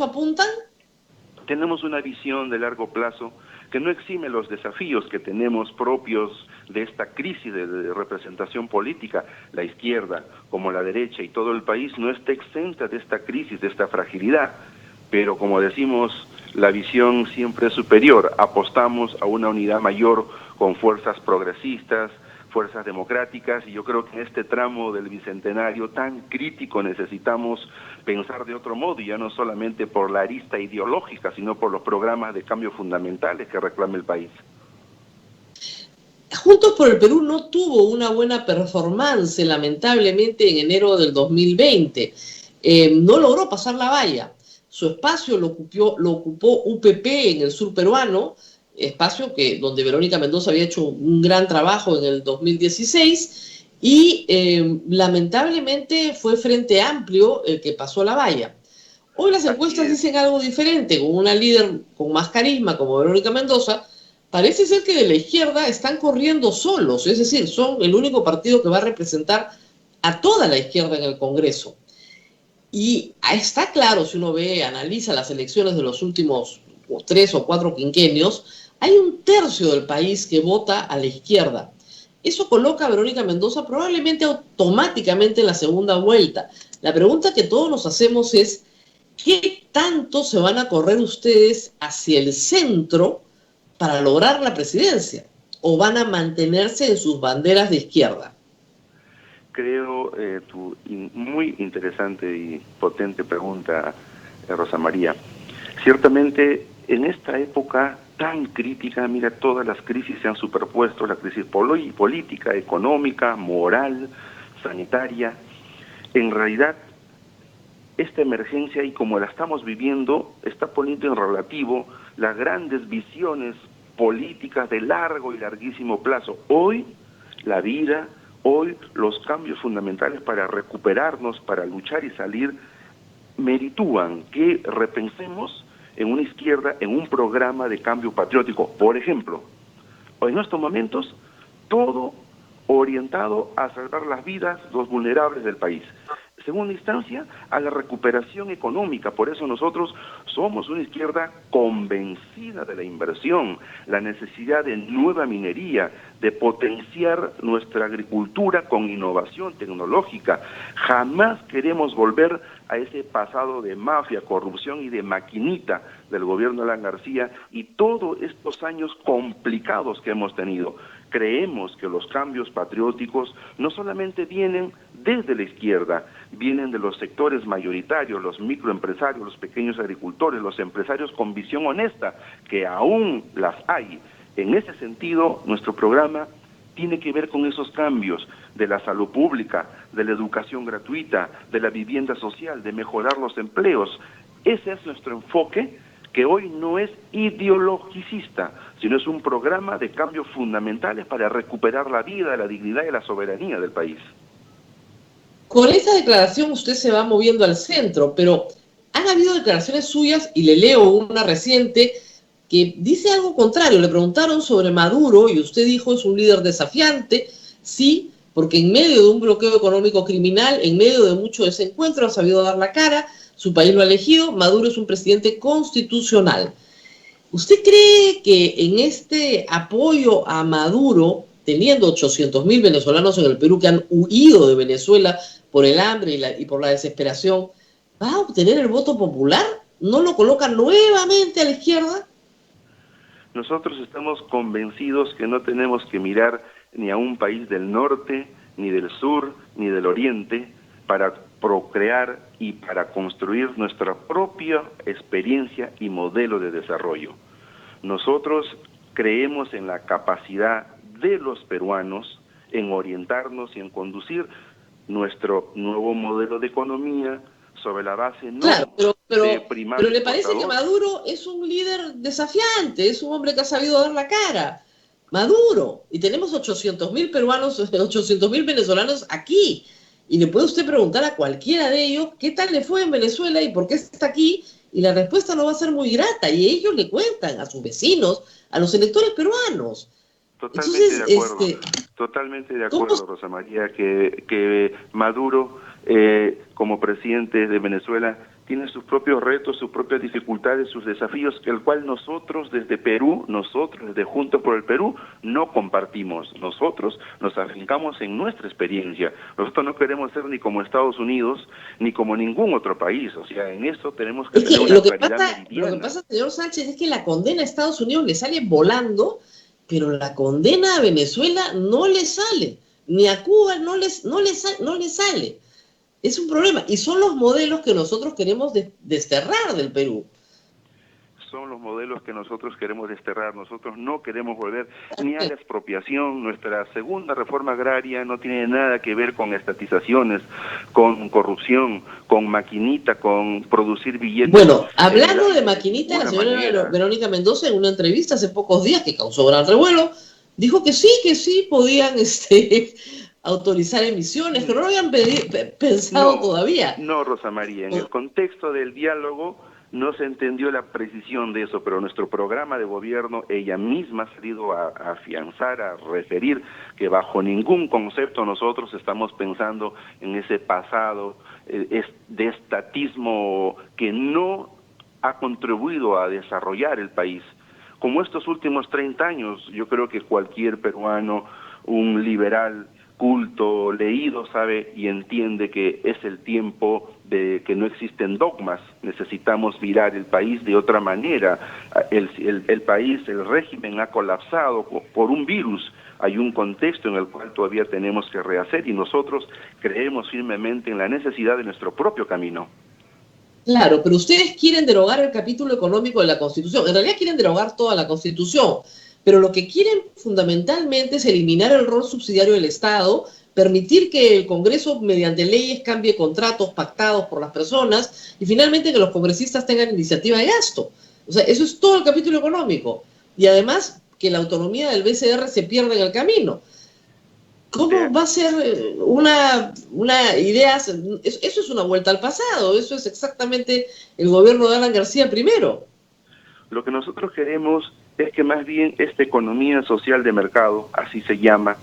apuntan? Tenemos una visión de largo plazo que no exime los desafíos que tenemos propios de esta crisis de representación política. La izquierda, como la derecha y todo el país, no está exenta de esta crisis, de esta fragilidad. Pero como decimos, la visión siempre es superior. Apostamos a una unidad mayor con fuerzas progresistas, fuerzas democráticas, y yo creo que en este tramo del bicentenario tan crítico necesitamos pensar de otro modo, y ya no solamente por la arista ideológica, sino por los programas de cambio fundamentales que reclama el país. Juntos por el Perú no tuvo una buena performance, lamentablemente, en enero del 2020. No logró pasar la valla. Su espacio lo ocupó UPP en el sur peruano, espacio donde Verónica Mendoza había hecho un gran trabajo en el 2016, y lamentablemente fue Frente Amplio el que pasó la valla. Hoy las encuestas dicen algo diferente, con una líder con más carisma como Verónica Mendoza. Parece ser que de la izquierda están corriendo solos, es decir, son el único partido que va a representar a toda la izquierda en el Congreso. Y está claro, si uno analiza las elecciones de los últimos 3 o 4 quinquenios, hay un tercio del país que vota a la izquierda. Eso coloca a Verónica Mendoza probablemente automáticamente en la segunda vuelta. La pregunta que todos nos hacemos es, ¿qué tanto se van a correr ustedes hacia el centro para lograr la presidencia? ¿O van a mantenerse en sus banderas de izquierda? Creo tu muy interesante y potente pregunta, Rosa María. Ciertamente, en esta época tan crítica, mira, todas las crisis se han superpuesto, la crisis política, económica, moral, sanitaria. En realidad, esta emergencia, y como la estamos viviendo, está poniendo en relativo las grandes visiones políticas de largo y larguísimo plazo. Hoy, la vida, hoy los cambios fundamentales para recuperarnos, para luchar y salir, meritúan que repensemos en una izquierda, en un programa de cambio patriótico. Por ejemplo, en estos momentos, todo orientado a salvar las vidas de los vulnerables del país. Segunda instancia, a la recuperación económica. Por eso nosotros somos una izquierda convencida de la inversión, la necesidad de nueva minería, de potenciar nuestra agricultura con innovación tecnológica. Jamás queremos volver a ese pasado de mafia, corrupción y de maquinita del gobierno de Alan García y todos estos años complicados que hemos tenido. Creemos que los cambios patrióticos no solamente vienen desde la izquierda, vienen de los sectores mayoritarios, los microempresarios, los pequeños agricultores, los empresarios con visión honesta, que aún las hay. En ese sentido, nuestro programa tiene que ver con esos cambios de la salud pública, de la educación gratuita, de la vivienda social, de mejorar los empleos. Ese es nuestro enfoque, que hoy no es ideologicista, sino es un programa de cambios fundamentales para recuperar la vida, la dignidad y la soberanía del país. Con esa declaración usted se va moviendo al centro, pero han habido declaraciones suyas, y le leo una reciente, que dice algo contrario. Le preguntaron sobre Maduro y usted dijo es un líder desafiante. Sí, porque en medio de un bloqueo económico criminal, en medio de mucho desencuentro, ha sabido dar la cara, su país lo ha elegido, Maduro es un presidente constitucional. ¿Usted cree que en este apoyo a Maduro, teniendo 800.000 venezolanos en el Perú que han huido de Venezuela por el hambre y por la desesperación, va a obtener el voto popular? ¿No lo coloca nuevamente a la izquierda? Nosotros estamos convencidos que no tenemos que mirar ni a un país del norte, ni del sur, ni del oriente, para procrear y para construir nuestra propia experiencia y modelo de desarrollo. Nosotros creemos en la capacidad de los peruanos en orientarnos y en conducir nuestro nuevo modelo de economía sobre la base no Claro, de primar pero le parece que exportador. Maduro es un líder desafiante, es un hombre que ha sabido dar la cara. Maduro. Y tenemos 800.000 peruanos, 800.000 venezolanos aquí. Y le puede usted preguntar a cualquiera de ellos qué tal le fue en Venezuela y por qué está aquí. Y la respuesta no va a ser muy grata. Y ellos le cuentan a sus vecinos, a los electores peruanos. Totalmente de Entonces, acuerdo, totalmente de ¿cómo? acuerdo, Rosa María, que Maduro, como presidente de Venezuela, tiene sus propios retos, sus propias dificultades, sus desafíos, el cual nosotros desde Perú, nosotros desde Juntos por el Perú, no compartimos. Nosotros nos afincamos en nuestra experiencia. Nosotros no queremos ser ni como Estados Unidos, ni como ningún otro país. O sea, en eso tenemos que Es tener que una claridad lo que meridiana. pasa, señor Sánchez, es que la condena a Estados Unidos le sale volando, pero la condena a Venezuela no le sale, ni a Cuba no le sale. Es un problema. Y son los modelos que nosotros queremos desterrar del Perú. Son los modelos que nosotros queremos desterrar. Nosotros no queremos volver ni a la expropiación. Nuestra segunda reforma agraria no tiene nada que ver con estatizaciones, con corrupción, con maquinita, con producir billetes. Bueno, hablando de maquinita, la ninguna señora manera. Verónica Mendoza, en una entrevista hace pocos días que causó gran revuelo, dijo que sí podían autorizar emisiones, que no lo habían pensado todavía. No, Rosa María, en el contexto del diálogo no se entendió la precisión de eso, pero nuestro programa de gobierno, ella misma ha salido a afianzar, a referir que bajo ningún concepto nosotros estamos pensando en ese pasado de estatismo que no ha contribuido a desarrollar el país. Como estos últimos 30 años, yo creo que cualquier peruano, un liberal culto, leído, sabe y entiende que es el tiempo de que no existen dogmas, necesitamos mirar el país de otra manera. El país, el régimen ha colapsado por un virus, hay un contexto en el cual todavía tenemos que rehacer y nosotros creemos firmemente en la necesidad de nuestro propio camino. Claro, pero ustedes quieren derogar el capítulo económico de la Constitución. En realidad quieren derogar toda la Constitución, pero lo que quieren fundamentalmente es eliminar el rol subsidiario del Estado, permitir que el Congreso, mediante leyes, cambie contratos pactados por las personas y finalmente que los congresistas tengan iniciativa de gasto. O sea, eso es todo el capítulo económico. Y además que la autonomía del BCR se pierda en el camino. ¿Cómo va a ser una idea? Eso es una vuelta al pasado, eso es exactamente el gobierno de Alan García primero. Lo que nosotros queremos es que más bien esta economía social de mercado, así se llama,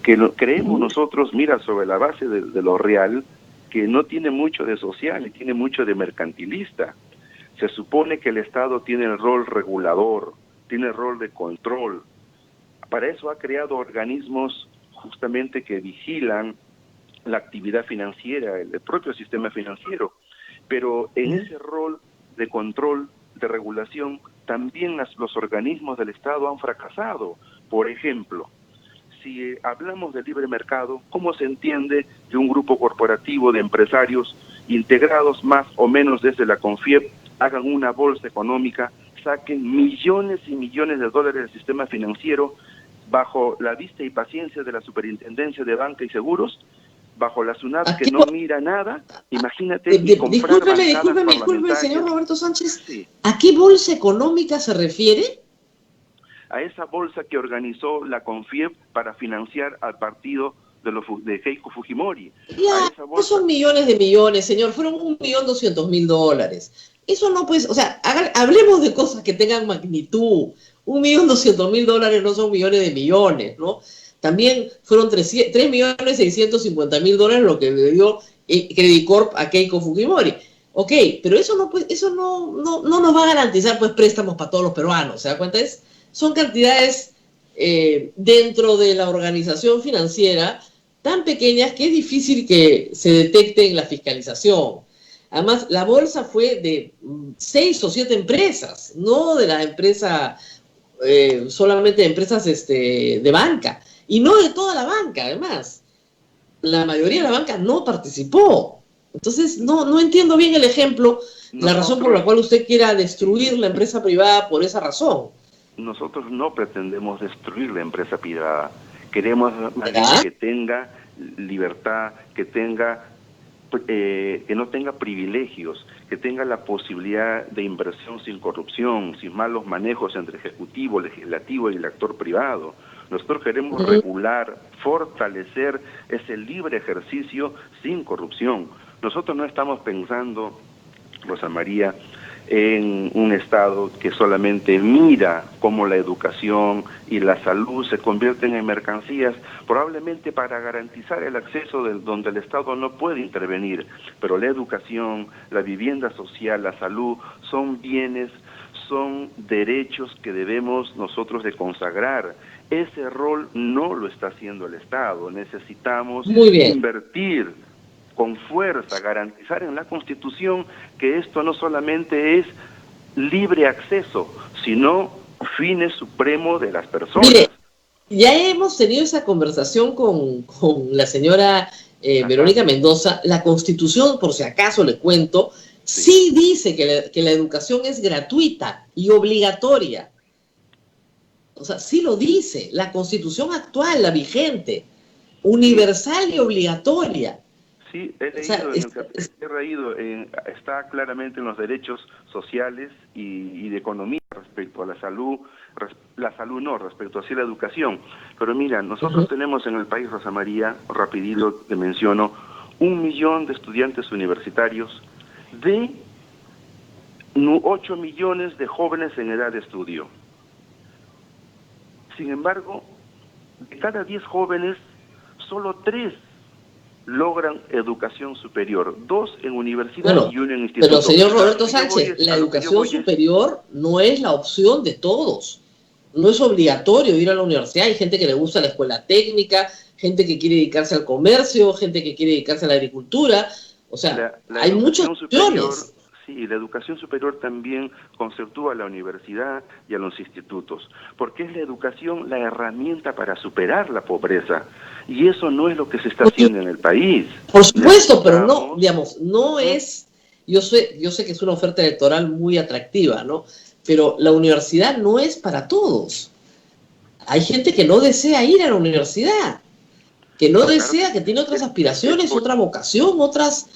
que creemos nosotros, mira, sobre la base de lo real, que no tiene mucho de social y tiene mucho de mercantilista. Se supone que el Estado tiene el rol regulador, tiene el rol de control. Para eso ha creado organismos justamente que vigilan la actividad financiera, el propio sistema financiero. Pero en ese rol de control, de regulación, también los organismos del Estado han fracasado. Por ejemplo, si hablamos de libre mercado, ¿cómo se entiende que un grupo corporativo de empresarios integrados más o menos desde la CONFIEP hagan una bolsa económica, saquen millones y millones de dólares del sistema financiero bajo la vista y paciencia de la Superintendencia de Banca y Seguros, bajo la SUNAT que no mira nada? Imagínate. Discúlpeme, señor Roberto Sánchez, sí. ¿A qué bolsa económica se refiere? A esa bolsa que organizó la CONFIEP para financiar al partido de Keiko Fujimori. Ya, no son millones de millones, señor, fueron 1.200.000 dólares. Eso no puede, o sea, hablemos de cosas que tengan magnitud. 1.200.000 dólares no son millones de millones, ¿no? También fueron 3.650.000 dólares lo que le dio Credit Corp a Keiko Fujimori. Ok, pero eso no nos va a garantizar pues préstamos para todos los peruanos, ¿se da cuenta? Son cantidades dentro de la organización financiera tan pequeñas que es difícil que se detecte en la fiscalización. Además, la bolsa fue de 6 o 7 empresas, no de la empresa, solamente de empresas de banca, y no de toda la banca, además. La mayoría de la banca no participó. Entonces, no entiendo bien el ejemplo, la razón por la cual usted quiera destruir la empresa privada por esa razón. Nosotros no pretendemos destruir la empresa privada. Queremos que tenga libertad, que tenga que no tenga privilegios, que tenga la posibilidad de inversión sin corrupción, sin malos manejos entre ejecutivo, legislativo y el actor privado. Nosotros queremos regular, fortalecer ese libre ejercicio sin corrupción. Nosotros no estamos pensando, Rosa María, en un Estado que solamente mira cómo la educación y la salud se convierten en mercancías, probablemente para garantizar el acceso donde el Estado no puede intervenir. Pero la educación, la vivienda social, la salud son bienes, son derechos que debemos nosotros de consagrar. Ese rol no lo está haciendo el Estado. Necesitamos invertir con fuerza, garantizar en la Constitución que esto no solamente es libre acceso, sino fines supremo de las personas. Mire, ya hemos tenido esa conversación con la señora Verónica Mendoza. La Constitución, por si acaso le cuento, sí dice que la educación es gratuita y obligatoria. O sea, sí lo dice. La Constitución actual, la vigente, universal y obligatoria. Sí, he leído, está claramente en los derechos sociales y de economía respecto a la salud no, respecto a la educación. Pero mira, nosotros tenemos en el país, Rosa María, rapidito te menciono, 1 millón de estudiantes universitarios, de 8 millones de jóvenes en edad de estudio. Sin embargo, de cada 10 jóvenes, solo 3 logran educación superior, 2 en universidad y 1 en instituto. Pero señor Roberto Sánchez, la educación superior no es la opción de todos. No es obligatorio ir a la universidad. Hay gente que le gusta la escuela técnica, gente que quiere dedicarse al comercio, gente que quiere dedicarse a la agricultura. O sea, hay muchas opciones. Sí, la educación superior también conceptúa a la universidad y a los institutos, porque es la educación la herramienta para superar la pobreza, y eso no es lo que se está haciendo en el país. Por supuesto, pero no, digamos, no es, yo sé que es una oferta electoral muy atractiva, ¿no? Pero la universidad no es para todos. Hay gente que no desea ir a la universidad, que no desea, que tiene otras aspiraciones, otra vocación, otras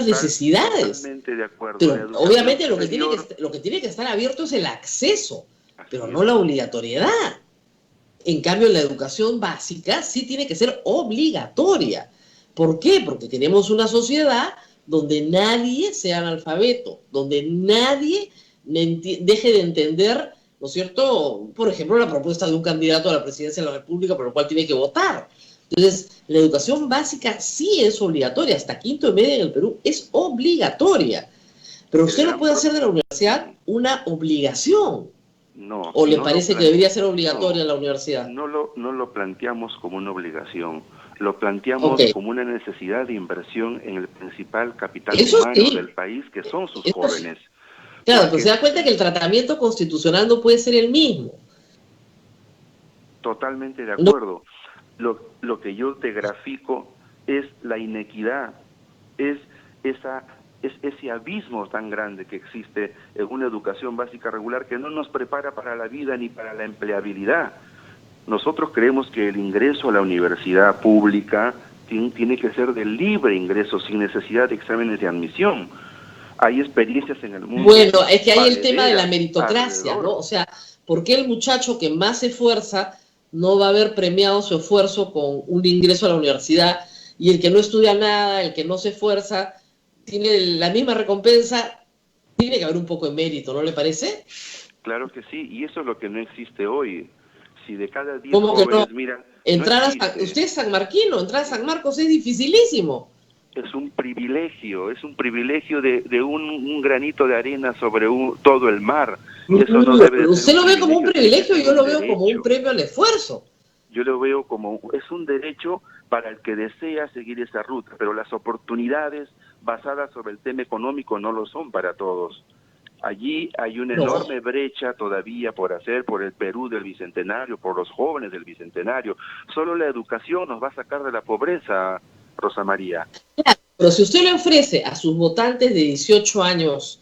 necesidades. Totalmente de acuerdo. Pero obviamente lo que tiene que estar abierto es el acceso, pero no la obligatoriedad. En cambio, la educación básica sí tiene que ser obligatoria. ¿Por qué? Porque tenemos una sociedad donde nadie sea analfabeto, donde nadie deje de entender, ¿no es cierto?, por ejemplo, la propuesta de un candidato a la presidencia de la República por el cual tiene que votar. Entonces, la educación básica sí es obligatoria, hasta quinto de media en el Perú es obligatoria, pero usted no puede hacer de la universidad una obligación. No. ¿O le parece que debería ser obligatoria la universidad? No lo planteamos como una obligación, lo planteamos como una necesidad de inversión en el principal capital humano del país, que son sus jóvenes. Claro, pero se da cuenta que el tratamiento constitucional no puede ser el mismo. Totalmente de acuerdo. Lo que yo te grafico es la inequidad, es ese abismo tan grande que existe en una educación básica regular que no nos prepara para la vida ni para la empleabilidad. Nosotros creemos que el ingreso a la universidad pública tiene que ser de libre ingreso, sin necesidad de exámenes de admisión. Hay experiencias en el mundo. Bueno, es que hay el tema de la meritocracia, ¿no? O sea, ¿por qué el muchacho que más se esfuerza no va a ver premiado su esfuerzo con un ingreso a la universidad, y el que no estudia nada, el que no se esfuerza, tiene la misma recompensa? Tiene que haber un poco de mérito, ¿no le parece? Claro que sí, y eso es lo que no existe hoy. Si de cada 10 ¿Cómo que jóvenes, no? mira... Usted es sanmarquino, entrar a San Marcos es dificilísimo. Es un privilegio de un granito de arena sobre todo el mar. Eso no debe de ser. Usted lo ve como un privilegio y yo lo veo como un premio al esfuerzo. Yo lo veo como es un derecho para el que desea seguir esa ruta, pero las oportunidades basadas sobre el tema económico no lo son para todos. Allí hay una enorme brecha todavía por hacer por el Perú del Bicentenario, por los jóvenes del Bicentenario. Solo la educación nos va a sacar de la pobreza, Rosa María. Claro, pero si usted le ofrece a sus votantes de 18 años,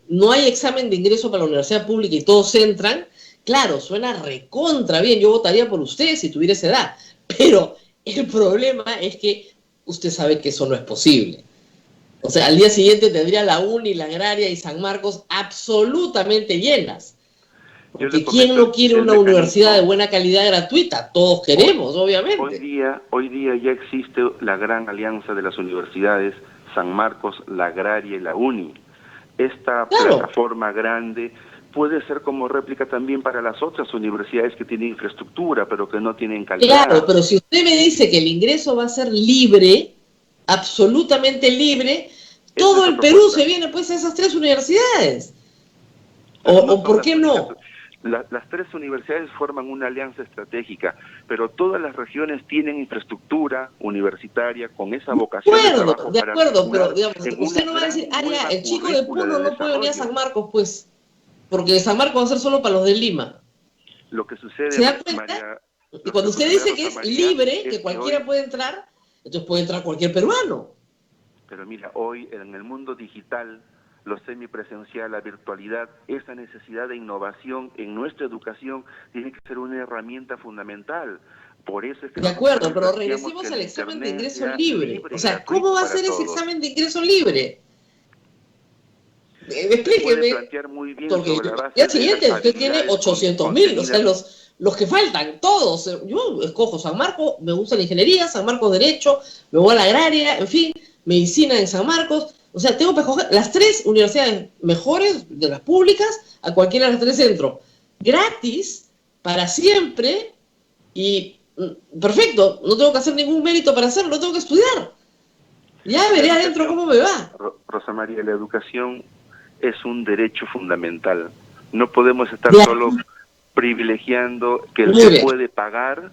no hay examen de ingreso para la universidad pública y todos entran, claro, suena recontra bien, yo votaría por usted si tuviera esa edad, pero el problema es que usted sabe que eso no es posible. O sea, al día siguiente tendría la UNI, la Agraria y San Marcos absolutamente llenas. Porque ¿quién no quiere una universidad de buena calidad gratuita? Todos queremos, obviamente. Hoy día ya existe la gran alianza de las universidades, San Marcos, la Agraria y la UNI. Esta plataforma grande puede ser como réplica también para las otras universidades que tienen infraestructura, pero que no tienen calidad. Claro, pero si usted me dice que el ingreso va a ser libre, absolutamente libre, todo el Perú se viene pues a esas 3 universidades. ¿O por qué no? Las 3 universidades forman una alianza estratégica, pero todas las regiones tienen infraestructura universitaria con esa vocación de acuerdo, pero digamos, usted no va a decir, ya, el chico de Puno no puede venir a San Marcos, pues, porque San Marcos va a ser solo para los de Lima. Lo que sucede, ¿se da cuenta? Y cuando usted dice que es libre, que cualquiera puede entrar, entonces puede entrar cualquier peruano. Pero mira, hoy en el mundo digital, lo semipresencial, la virtualidad, esa necesidad de innovación en nuestra educación tiene que ser una herramienta fundamental. Por eso es que de acuerdo, pero regresemos al examen de ingreso libre. O sea, ¿cómo va a ser ese examen de ingreso libre? Explíqueme. Porque al día siguiente usted tiene 800.000, o sea, los que faltan, todos. Yo escojo San Marcos, me gusta la ingeniería, San Marcos Derecho, me voy a la Agraria, en fin, medicina en San Marcos. O sea, tengo que escoger las 3 universidades mejores de las públicas, a cualquiera de las 3 entro. Gratis, para siempre, y perfecto, no tengo que hacer ningún mérito para hacerlo, no tengo que estudiar. Ya veré adentro cómo me va. Rosa María, la educación es un derecho fundamental. No podemos estar solo privilegiando que el que puede pagar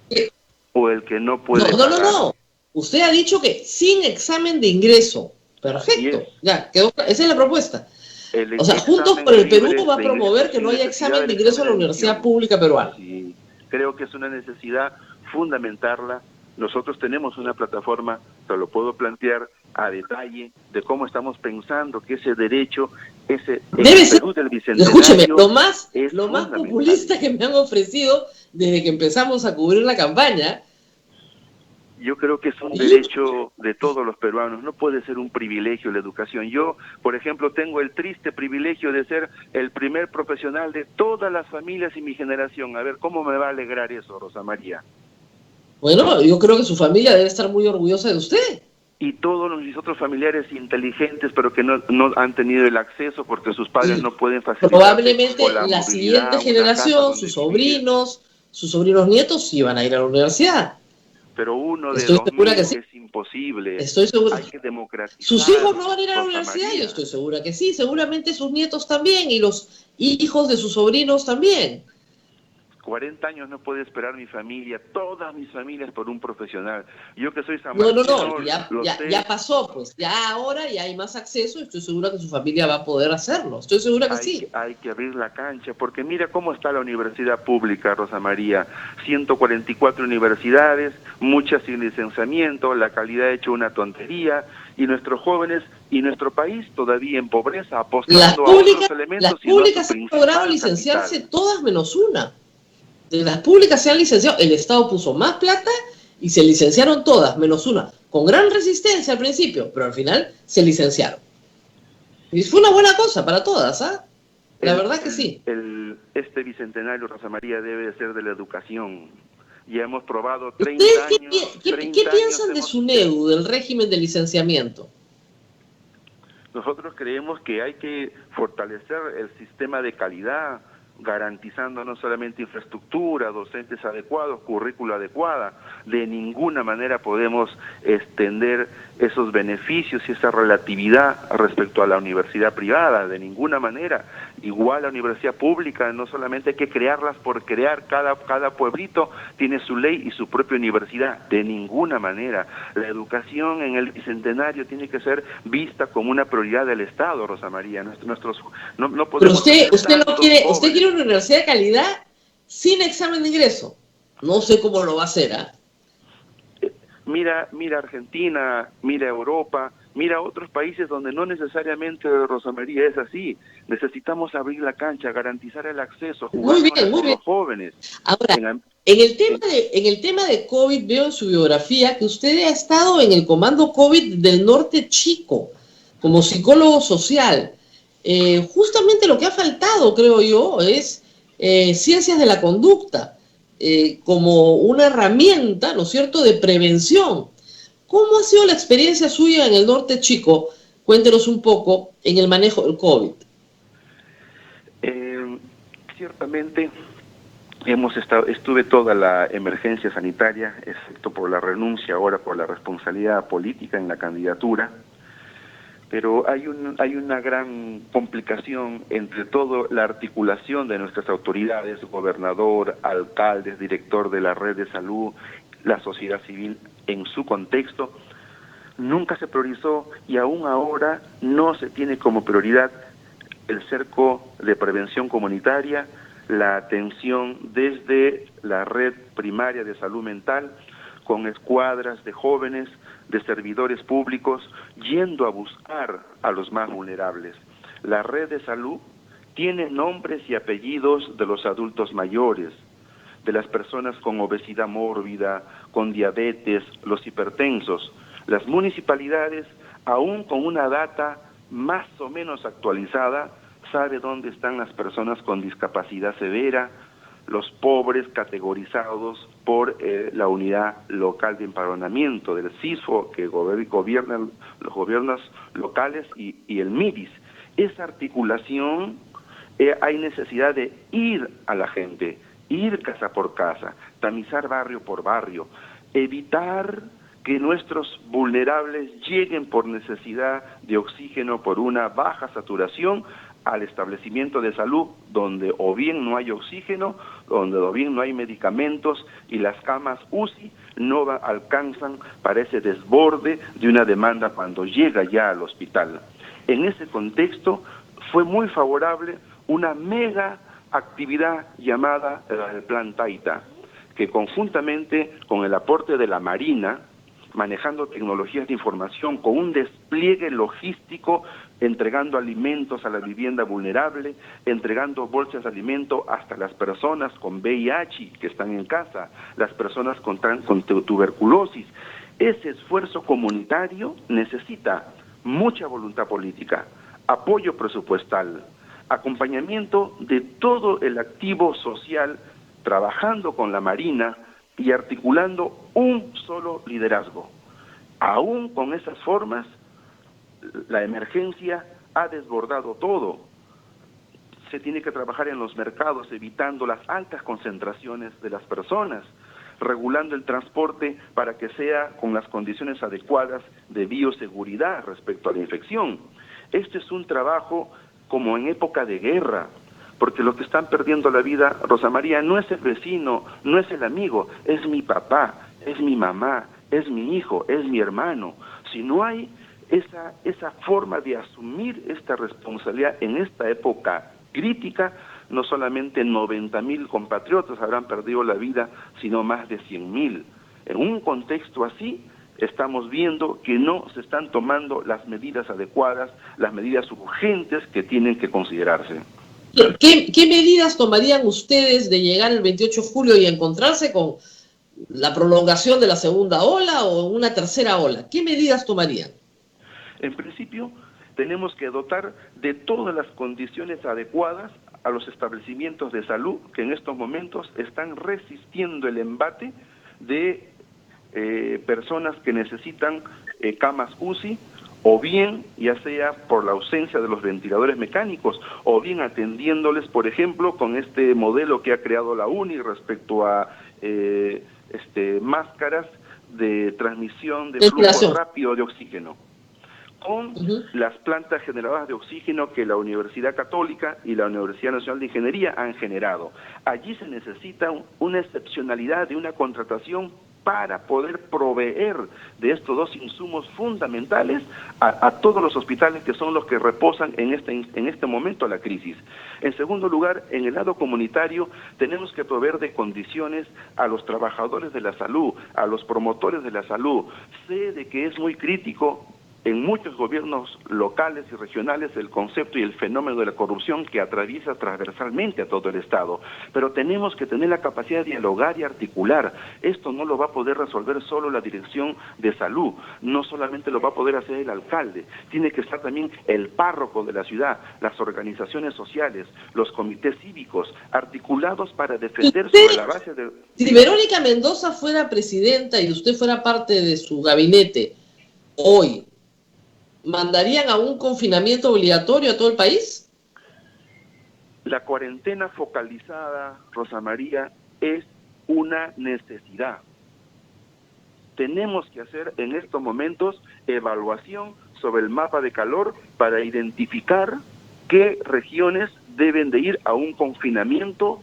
o el que no puede pagar. No. Usted ha dicho que sin examen de ingreso. Perfecto, ya, quedó, esa es la propuesta. O sea, Juntos por el Perú va a promover que no haya examen de ingreso a la universidad pública peruana. Sí, creo que es una necesidad fundamentarla. Nosotros tenemos una plataforma, se lo puedo plantear a detalle, de cómo estamos pensando que ese derecho, debe ser, Perú del Bicentenario, escúcheme, lo más populista que me han ofrecido desde que empezamos a cubrir la campaña. Yo creo que es un derecho de todos los peruanos, no puede ser un privilegio la educación. Yo, por ejemplo, tengo el triste privilegio de ser el primer profesional de todas las familias y mi generación. A ver, ¿cómo me va a alegrar eso, Rosa María? Bueno, yo creo que su familia debe estar muy orgullosa de usted. Y todos mis otros familiares inteligentes, pero que no han tenido el acceso porque sus padres no pueden facilitar. Probablemente la siguiente generación, sus sobrinos nietos, sí van a ir a la universidad. Pero uno de 2000 es imposible. Estoy segura. Hay que democratizar. ¿Sus hijos no van a ir a la universidad? Yo estoy segura que sí. Seguramente sus nietos también y los hijos de sus sobrinos también. 40 años no puede esperar mi familia, todas mis familias, por un profesional. Yo que soy San Martín, ya pasó, pues. Ya ahora ya hay más acceso y estoy segura que su familia va a poder hacerlo. Estoy segura que sí. Hay que abrir la cancha, porque mira cómo está la universidad pública, Rosa María. 144 universidades, muchas sin licenciamiento, la calidad ha hecho una tontería, y nuestros jóvenes y nuestro país todavía en pobreza, apostando a otros elementos. Las públicas han logrado licenciarse todas menos una. De las públicas se han licenciado, el Estado puso más plata y se licenciaron todas, menos una, con gran resistencia al principio, pero al final se licenciaron. Y fue una buena cosa para todas, ¿ah? La verdad que sí. Este bicentenario, Rosa María, debe ser de la educación. Ya hemos probado 30 años. ¿Qué piensan de SUNEDU, del régimen de licenciamiento? Nosotros creemos que hay que fortalecer el sistema de calidad, garantizando no solamente infraestructura, docentes adecuados, currícula adecuada. De ninguna manera podemos extender esos beneficios y esa relatividad respecto a la universidad privada, de ninguna manera. Igual la universidad pública, no solamente hay que crearlas por crear, cada pueblito tiene su ley y su propia universidad, de ninguna manera. La educación en el Bicentenario tiene que ser vista como una prioridad del Estado, Rosa María. No podemos. Pero usted no quiere, usted quiere una universidad de calidad sin examen de ingreso. No sé cómo lo va a hacer, ¿ah? Mira Argentina, mira Europa, mira otros países donde no necesariamente, Rosa María, es así. Necesitamos abrir la cancha, garantizar el acceso, jugar con los jóvenes. Ahora, en el tema de COVID, veo en su biografía que usted ha estado en el comando COVID del Norte Chico, como psicólogo social. Justamente lo que ha faltado, creo yo, es ciencias de la conducta, como una herramienta, ¿no es cierto?, de prevención. ¿Cómo ha sido la experiencia suya en el norte chico? Cuéntenos un poco en el manejo del COVID. Ciertamente estuve toda la emergencia sanitaria, excepto por la renuncia ahora por la responsabilidad política en la candidatura, pero hay una gran complicación entre toda la articulación de nuestras autoridades, gobernador, alcaldes, director de la red de salud, la sociedad civil en su contexto. Nunca se priorizó y aún ahora no se tiene como prioridad el cerco de prevención comunitaria, la atención desde la red primaria de salud mental, con escuadras de jóvenes, de servidores públicos, yendo a buscar a los más vulnerables. La red de salud tiene nombres y apellidos de los adultos mayores, de las personas con obesidad mórbida, con diabetes, los hipertensos. Las municipalidades, aún con una data más o menos actualizada, sabe dónde están las personas con discapacidad severa, los pobres categorizados por la unidad local de empadronamiento del CISFO, que gobiernan los gobiernos locales, y el MIDIS. Esa articulación, hay necesidad de ir a la gente, ir casa por casa, tamizar barrio por barrio, evitar que nuestros vulnerables lleguen por necesidad de oxígeno, por una baja saturación, al establecimiento de salud donde o bien no hay oxígeno, donde o bien no hay medicamentos y las camas UCI no alcanzan para ese desborde de una demanda cuando llega ya al hospital. En ese contexto fue muy favorable una mega actividad llamada el Plan Taita, que conjuntamente con el aporte de la Marina, manejando tecnologías de información, con un despliegue logístico, entregando alimentos a la vivienda vulnerable, entregando bolsas de alimento hasta las personas con VIH que están en casa, las personas con tuberculosis. Ese esfuerzo comunitario necesita mucha voluntad política, apoyo presupuestal, acompañamiento de todo el activo social, trabajando con la Marina y articulando un solo liderazgo. Aún con esas formas, la emergencia ha desbordado todo. Se tiene que trabajar en los mercados, evitando las altas concentraciones de las personas, regulando el transporte para que sea con las condiciones adecuadas de bioseguridad respecto a la infección. Este es un trabajo como en época de guerra, porque los que están perdiendo la vida, Rosa María, no es el vecino, no es el amigo, es mi papá, es mi mamá, es mi hijo, es mi hermano. Si no hay esa forma de asumir esta responsabilidad en esta época crítica, no solamente 90.000 compatriotas habrán perdido la vida, sino más de 100.000. En un contexto así, estamos viendo que no se están tomando las medidas adecuadas, las medidas urgentes que tienen que considerarse. ¿Qué medidas tomarían ustedes de llegar el 28 de julio y encontrarse con la prolongación de la segunda ola o una tercera ola? ¿Qué medidas tomarían? En principio, tenemos que dotar de todas las condiciones adecuadas a los establecimientos de salud que en estos momentos están resistiendo el embate de personas que necesitan camas UCI, o bien ya sea por la ausencia de los ventiladores mecánicos, o bien atendiéndoles, por ejemplo, con este modelo que ha creado la UNI respecto a máscaras de transmisión de flujo rápido de oxígeno, con las plantas generadoras de oxígeno que la Universidad Católica y la Universidad Nacional de Ingeniería han generado. Allí se necesita una excepcionalidad de una contratación para poder proveer de estos dos insumos fundamentales a todos los hospitales que son los que reposan en este momento la crisis. En segundo lugar, en el lado comunitario tenemos que proveer de condiciones a los trabajadores de la salud, a los promotores de la salud. Sé de que es muy crítico en muchos gobiernos locales y regionales el concepto y el fenómeno de la corrupción que atraviesa transversalmente a todo el Estado. Pero tenemos que tener la capacidad de dialogar y articular. Esto no lo va a poder resolver solo la Dirección de Salud, no solamente lo va a poder hacer el alcalde, tiene que estar también el párroco de la ciudad, las organizaciones sociales, los comités cívicos, articulados para defender sobre la base de... Si Verónica Mendoza fuera presidenta y usted fuera parte de su gabinete hoy, ¿mandarían a un confinamiento obligatorio a todo el país? La cuarentena focalizada, Rosa María, es una necesidad. Tenemos que hacer en estos momentos evaluación sobre el mapa de calor para identificar qué regiones deben de ir a un confinamiento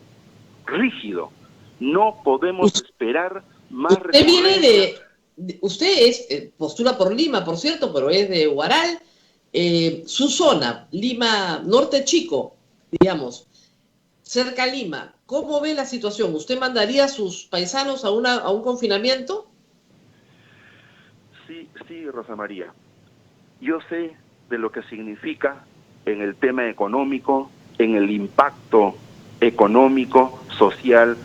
rígido. No podemos esperar más. Usted es postula por Lima, por cierto, pero es de Huaral. Su zona, Lima Norte Chico, digamos, cerca a Lima. ¿Cómo ve la situación? ¿Usted mandaría a sus paisanos a un confinamiento? Sí, Rosa María. Yo sé de lo que significa en el tema económico, en el impacto económico, social,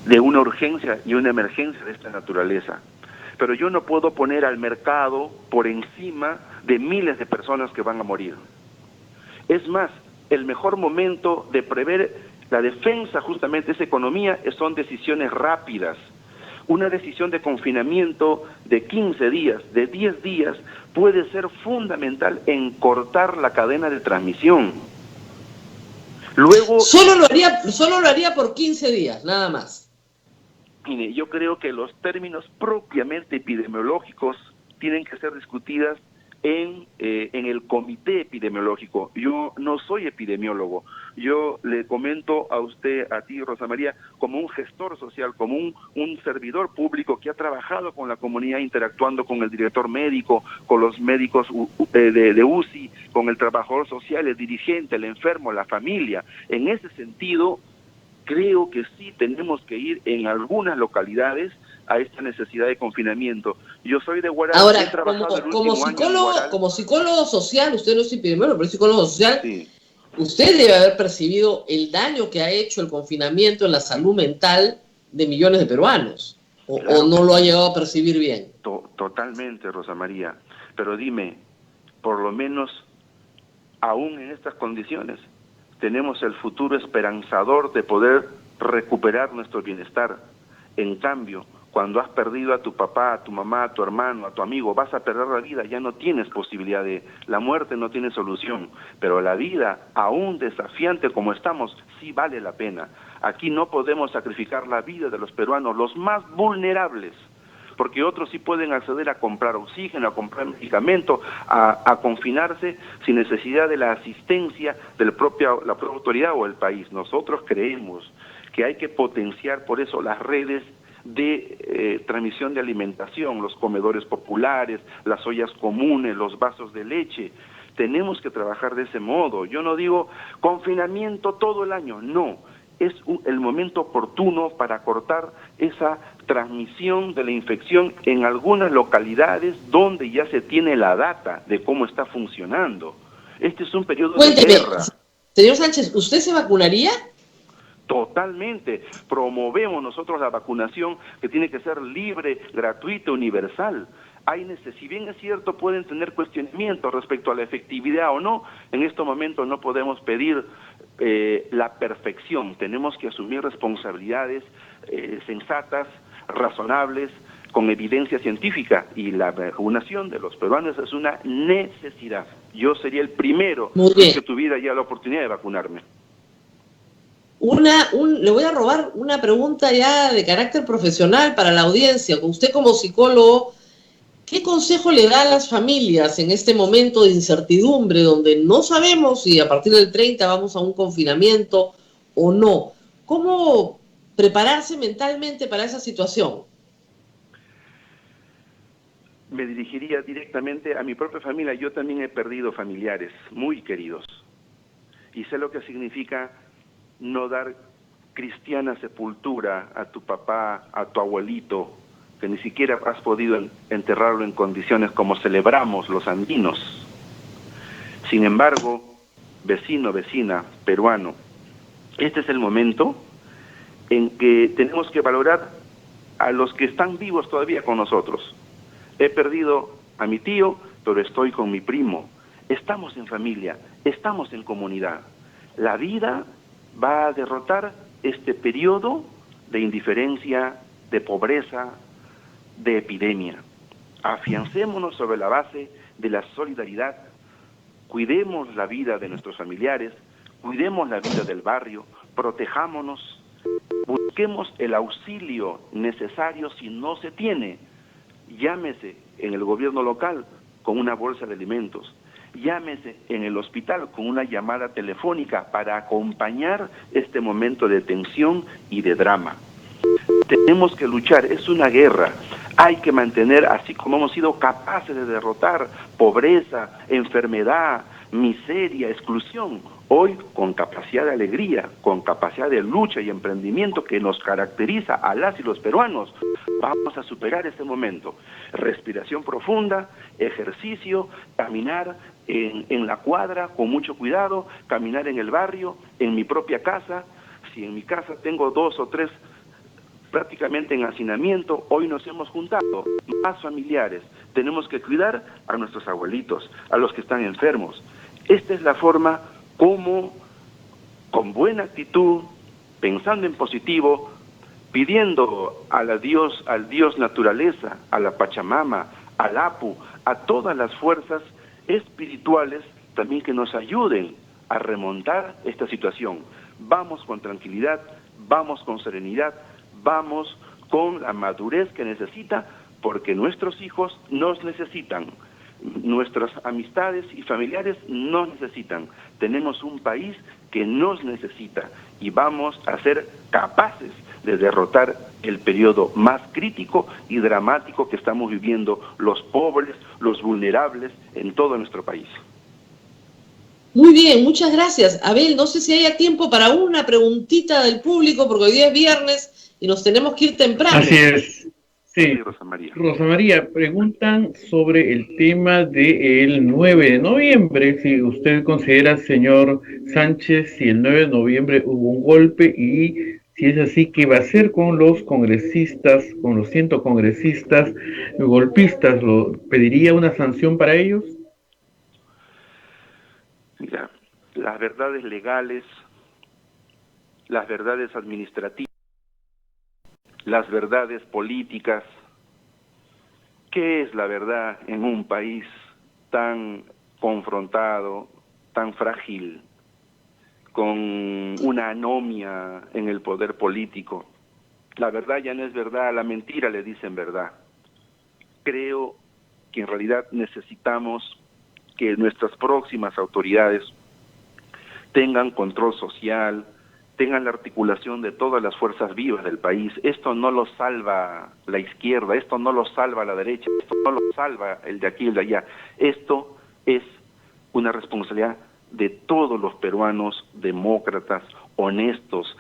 de una urgencia y una emergencia de esta naturaleza. Pero yo no puedo poner al mercado por encima de miles de personas que van a morir. Es más, el mejor momento de prever la defensa justamente de esa economía son decisiones rápidas. Una decisión de confinamiento de 15 días, de 10 días, puede ser fundamental en cortar la cadena de transmisión. Luego... Solo lo haría por 15 días, nada más. Mire, yo creo que los términos propiamente epidemiológicos tienen que ser discutidas en el comité epidemiológico. Yo no soy epidemiólogo, yo le comento a usted, a ti, Rosa María, como un gestor social, como un servidor público que ha trabajado con la comunidad, interactuando con el director médico, con los médicos de UCI, con el trabajador social, el dirigente, el enfermo, la familia. En ese sentido, creo que sí tenemos que ir en algunas localidades a esta necesidad de confinamiento. Yo soy de Huaral. Ahora, he trabajado como psicólogo social, usted no es epidemiólogo, pero es psicólogo social, sí. Usted debe haber percibido el daño que ha hecho el confinamiento en la salud mental de millones de peruanos, o no lo ha llegado a percibir bien. Totalmente, Rosa María. Pero dime, por lo menos, aún en estas condiciones, tenemos el futuro esperanzador de poder recuperar nuestro bienestar. En cambio, cuando has perdido a tu papá, a tu mamá, a tu hermano, a tu amigo, vas a perder la vida, ya no tienes posibilidad de... La muerte no tiene solución, pero la vida, aún desafiante como estamos, sí vale la pena. Aquí no podemos sacrificar la vida de los peruanos, los más vulnerables, porque otros sí pueden acceder a comprar oxígeno, a comprar medicamento, a confinarse sin necesidad de la asistencia de la propia autoridad o el país. Nosotros creemos que hay que potenciar por eso las redes de transmisión de alimentación, los comedores populares, las ollas comunes, los vasos de leche. Tenemos que trabajar de ese modo. Yo no digo confinamiento todo el año, no. Es el momento oportuno para cortar esa transmisión de la infección en algunas localidades donde ya se tiene la data de cómo está funcionando. Este es un periodo de guerra. Señor Sánchez, ¿usted se vacunaría? Totalmente. Promovemos nosotros la vacunación, que tiene que ser libre, gratuita, universal. Si bien es cierto, pueden tener cuestionamientos respecto a la efectividad o no, en estos momentos no podemos pedir la perfección. Tenemos que asumir responsabilidades sensatas, razonables, con evidencia científica, y la vacunación de los peruanos es una necesidad. Yo sería el primero que tuviera ya la oportunidad de vacunarme. Le voy a robar una pregunta ya de carácter profesional para la audiencia. Usted como psicólogo, ¿qué consejo le da a las familias en este momento de incertidumbre donde no sabemos si a partir del 30 vamos a un confinamiento o no? ¿Cómo prepararse mentalmente para esa situación? Me dirigiría directamente a mi propia familia. Yo también he perdido familiares muy queridos y sé lo que significa no dar cristiana sepultura a tu papá, a tu abuelito, que ni siquiera has podido enterrarlo en condiciones como celebramos los andinos. Sin embargo, vecino, vecina, peruano, este es el momento en que tenemos que valorar a los que están vivos todavía con nosotros. He perdido a mi tío, pero estoy con mi primo. Estamos en familia, estamos en comunidad. La vida va a derrotar este periodo de indiferencia, de pobreza, de epidemia. Afiancémonos sobre la base de la solidaridad, cuidemos la vida de nuestros familiares, cuidemos la vida del barrio, protejámonos, busquemos el auxilio necesario si no se tiene. Llámese en el gobierno local con una bolsa de alimentos, llámese en el hospital con una llamada telefónica para acompañar este momento de tensión y de drama. Tenemos que luchar, es una guerra. Hay que mantener, así como hemos sido capaces de derrotar pobreza, enfermedad, miseria, exclusión, hoy con capacidad de alegría, con capacidad de lucha y emprendimiento que nos caracteriza a las y los peruanos, vamos a superar este momento. Respiración profunda, ejercicio, caminar en la cuadra con mucho cuidado, caminar en el barrio, en mi propia casa. Si en mi casa tengo 2 o 3 prácticamente en hacinamiento, hoy nos hemos juntado, más familiares. Tenemos que cuidar a nuestros abuelitos, a los que están enfermos. Esta es la forma como, con buena actitud, pensando en positivo, pidiendo al Dios naturaleza, a la Pachamama, al Apu, a todas las fuerzas espirituales también que nos ayuden a remontar esta situación. Vamos con tranquilidad, vamos con serenidad, vamos con la madurez que necesita, porque nuestros hijos nos necesitan, nuestras amistades y familiares nos necesitan. Tenemos un país que nos necesita y vamos a ser capaces de derrotar el periodo más crítico y dramático que estamos viviendo los pobres, los vulnerables en todo nuestro país. Muy bien, muchas gracias. Abel, no sé si haya tiempo para una preguntita del público, porque hoy día es viernes y nos tenemos que ir temprano. Así es. Sí, Rosa María. Rosa María, preguntan sobre el tema del 9 de noviembre, si usted considera, señor Sánchez, si el 9 de noviembre hubo un golpe y si es así, ¿qué va a hacer con los congresistas, con los 100 congresistas golpistas? ¿Pediría una sanción para ellos? Mira, las verdades legales, las verdades administrativas, las verdades políticas. ¿Qué es la verdad en un país tan confrontado, tan frágil, con una anomia en el poder político? La verdad ya no es verdad, a la mentira le dicen verdad. Creo que en realidad necesitamos que nuestras próximas autoridades tengan control social, tengan la articulación de todas las fuerzas vivas del país. Esto no lo salva la izquierda, esto no lo salva la derecha, esto no lo salva el de aquí y el de allá. Esto es una responsabilidad de todos los peruanos demócratas, honestos.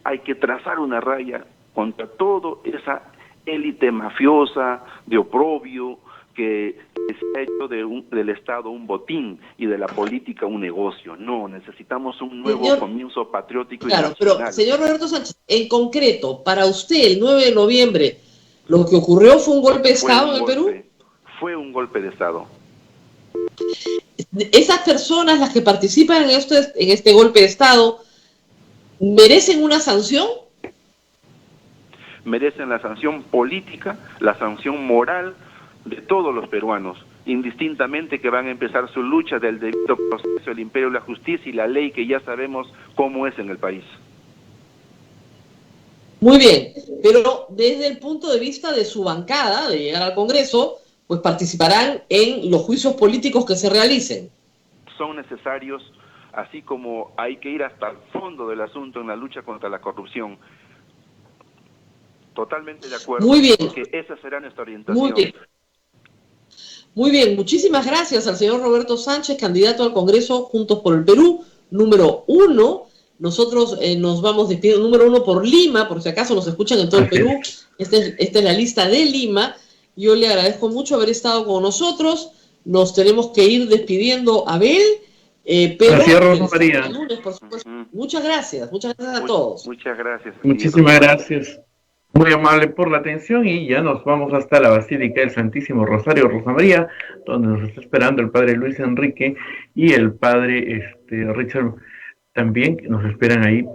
Hay que trazar una raya contra toda esa élite mafiosa, de oprobio, que se ha hecho del Estado un botín y de la política un negocio. No, necesitamos un nuevo comienzo patriótico. Claro, y nacional. pero señor Roberto Sánchez, en concreto, para usted el 9 de noviembre, ¿lo que ocurrió fue un golpe de Estado en el Perú? Fue un golpe de Estado. ¿Esas personas, las que participan en este golpe de Estado, merecen una sanción? Merecen la sanción política, la sanción moral de todos los peruanos, indistintamente que van a empezar su lucha del debido proceso, el imperio, la justicia y la ley, que ya sabemos cómo es en el país. Muy bien, pero desde el punto de vista de su bancada, de llegar al Congreso, pues participarán en los juicios políticos que se realicen. Son necesarios, así como hay que ir hasta el fondo del asunto en la lucha contra la corrupción. Totalmente de acuerdo. Muy bien. Porque esa será nuestra orientación. Muy bien. Muy bien, muchísimas gracias al señor Roberto Sánchez, candidato al Congreso Juntos por el Perú, número 1. Nosotros nos vamos despidiendo, número 1 por Lima, por si acaso nos escuchan en todo el Perú, Esta es la lista de Lima. Yo le agradezco mucho haber estado con nosotros. Nos tenemos que ir despidiendo, Abel. Pero gracias, Rosa María. El lunes, por supuesto. Muchas gracias a todos. Muchas gracias. Muchísimas gracias. Muy amable por la atención y ya nos vamos hasta la Basílica del Santísimo Rosario, Rosa María, donde nos está esperando el padre Luis Enrique y el padre Richard también, que nos esperan ahí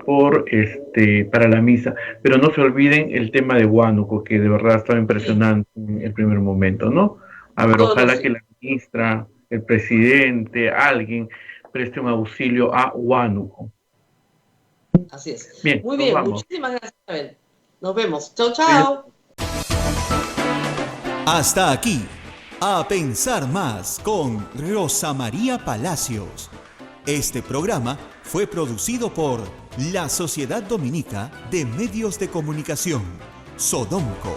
para la misa. Pero no se olviden el tema de Huánuco, que de verdad estaba impresionante en el primer momento, ¿no? A ver, ojalá que la ministra, el presidente, alguien preste un auxilio a Huánuco. Así es. Bien, muy bien, vamos. Muchísimas gracias, Abel. Nos vemos. Chao, chao. Hasta aquí, A Pensar Más con Rosa María Palacios. Este programa fue producido por la Sociedad Dominica de Medios de Comunicación, Sodomco.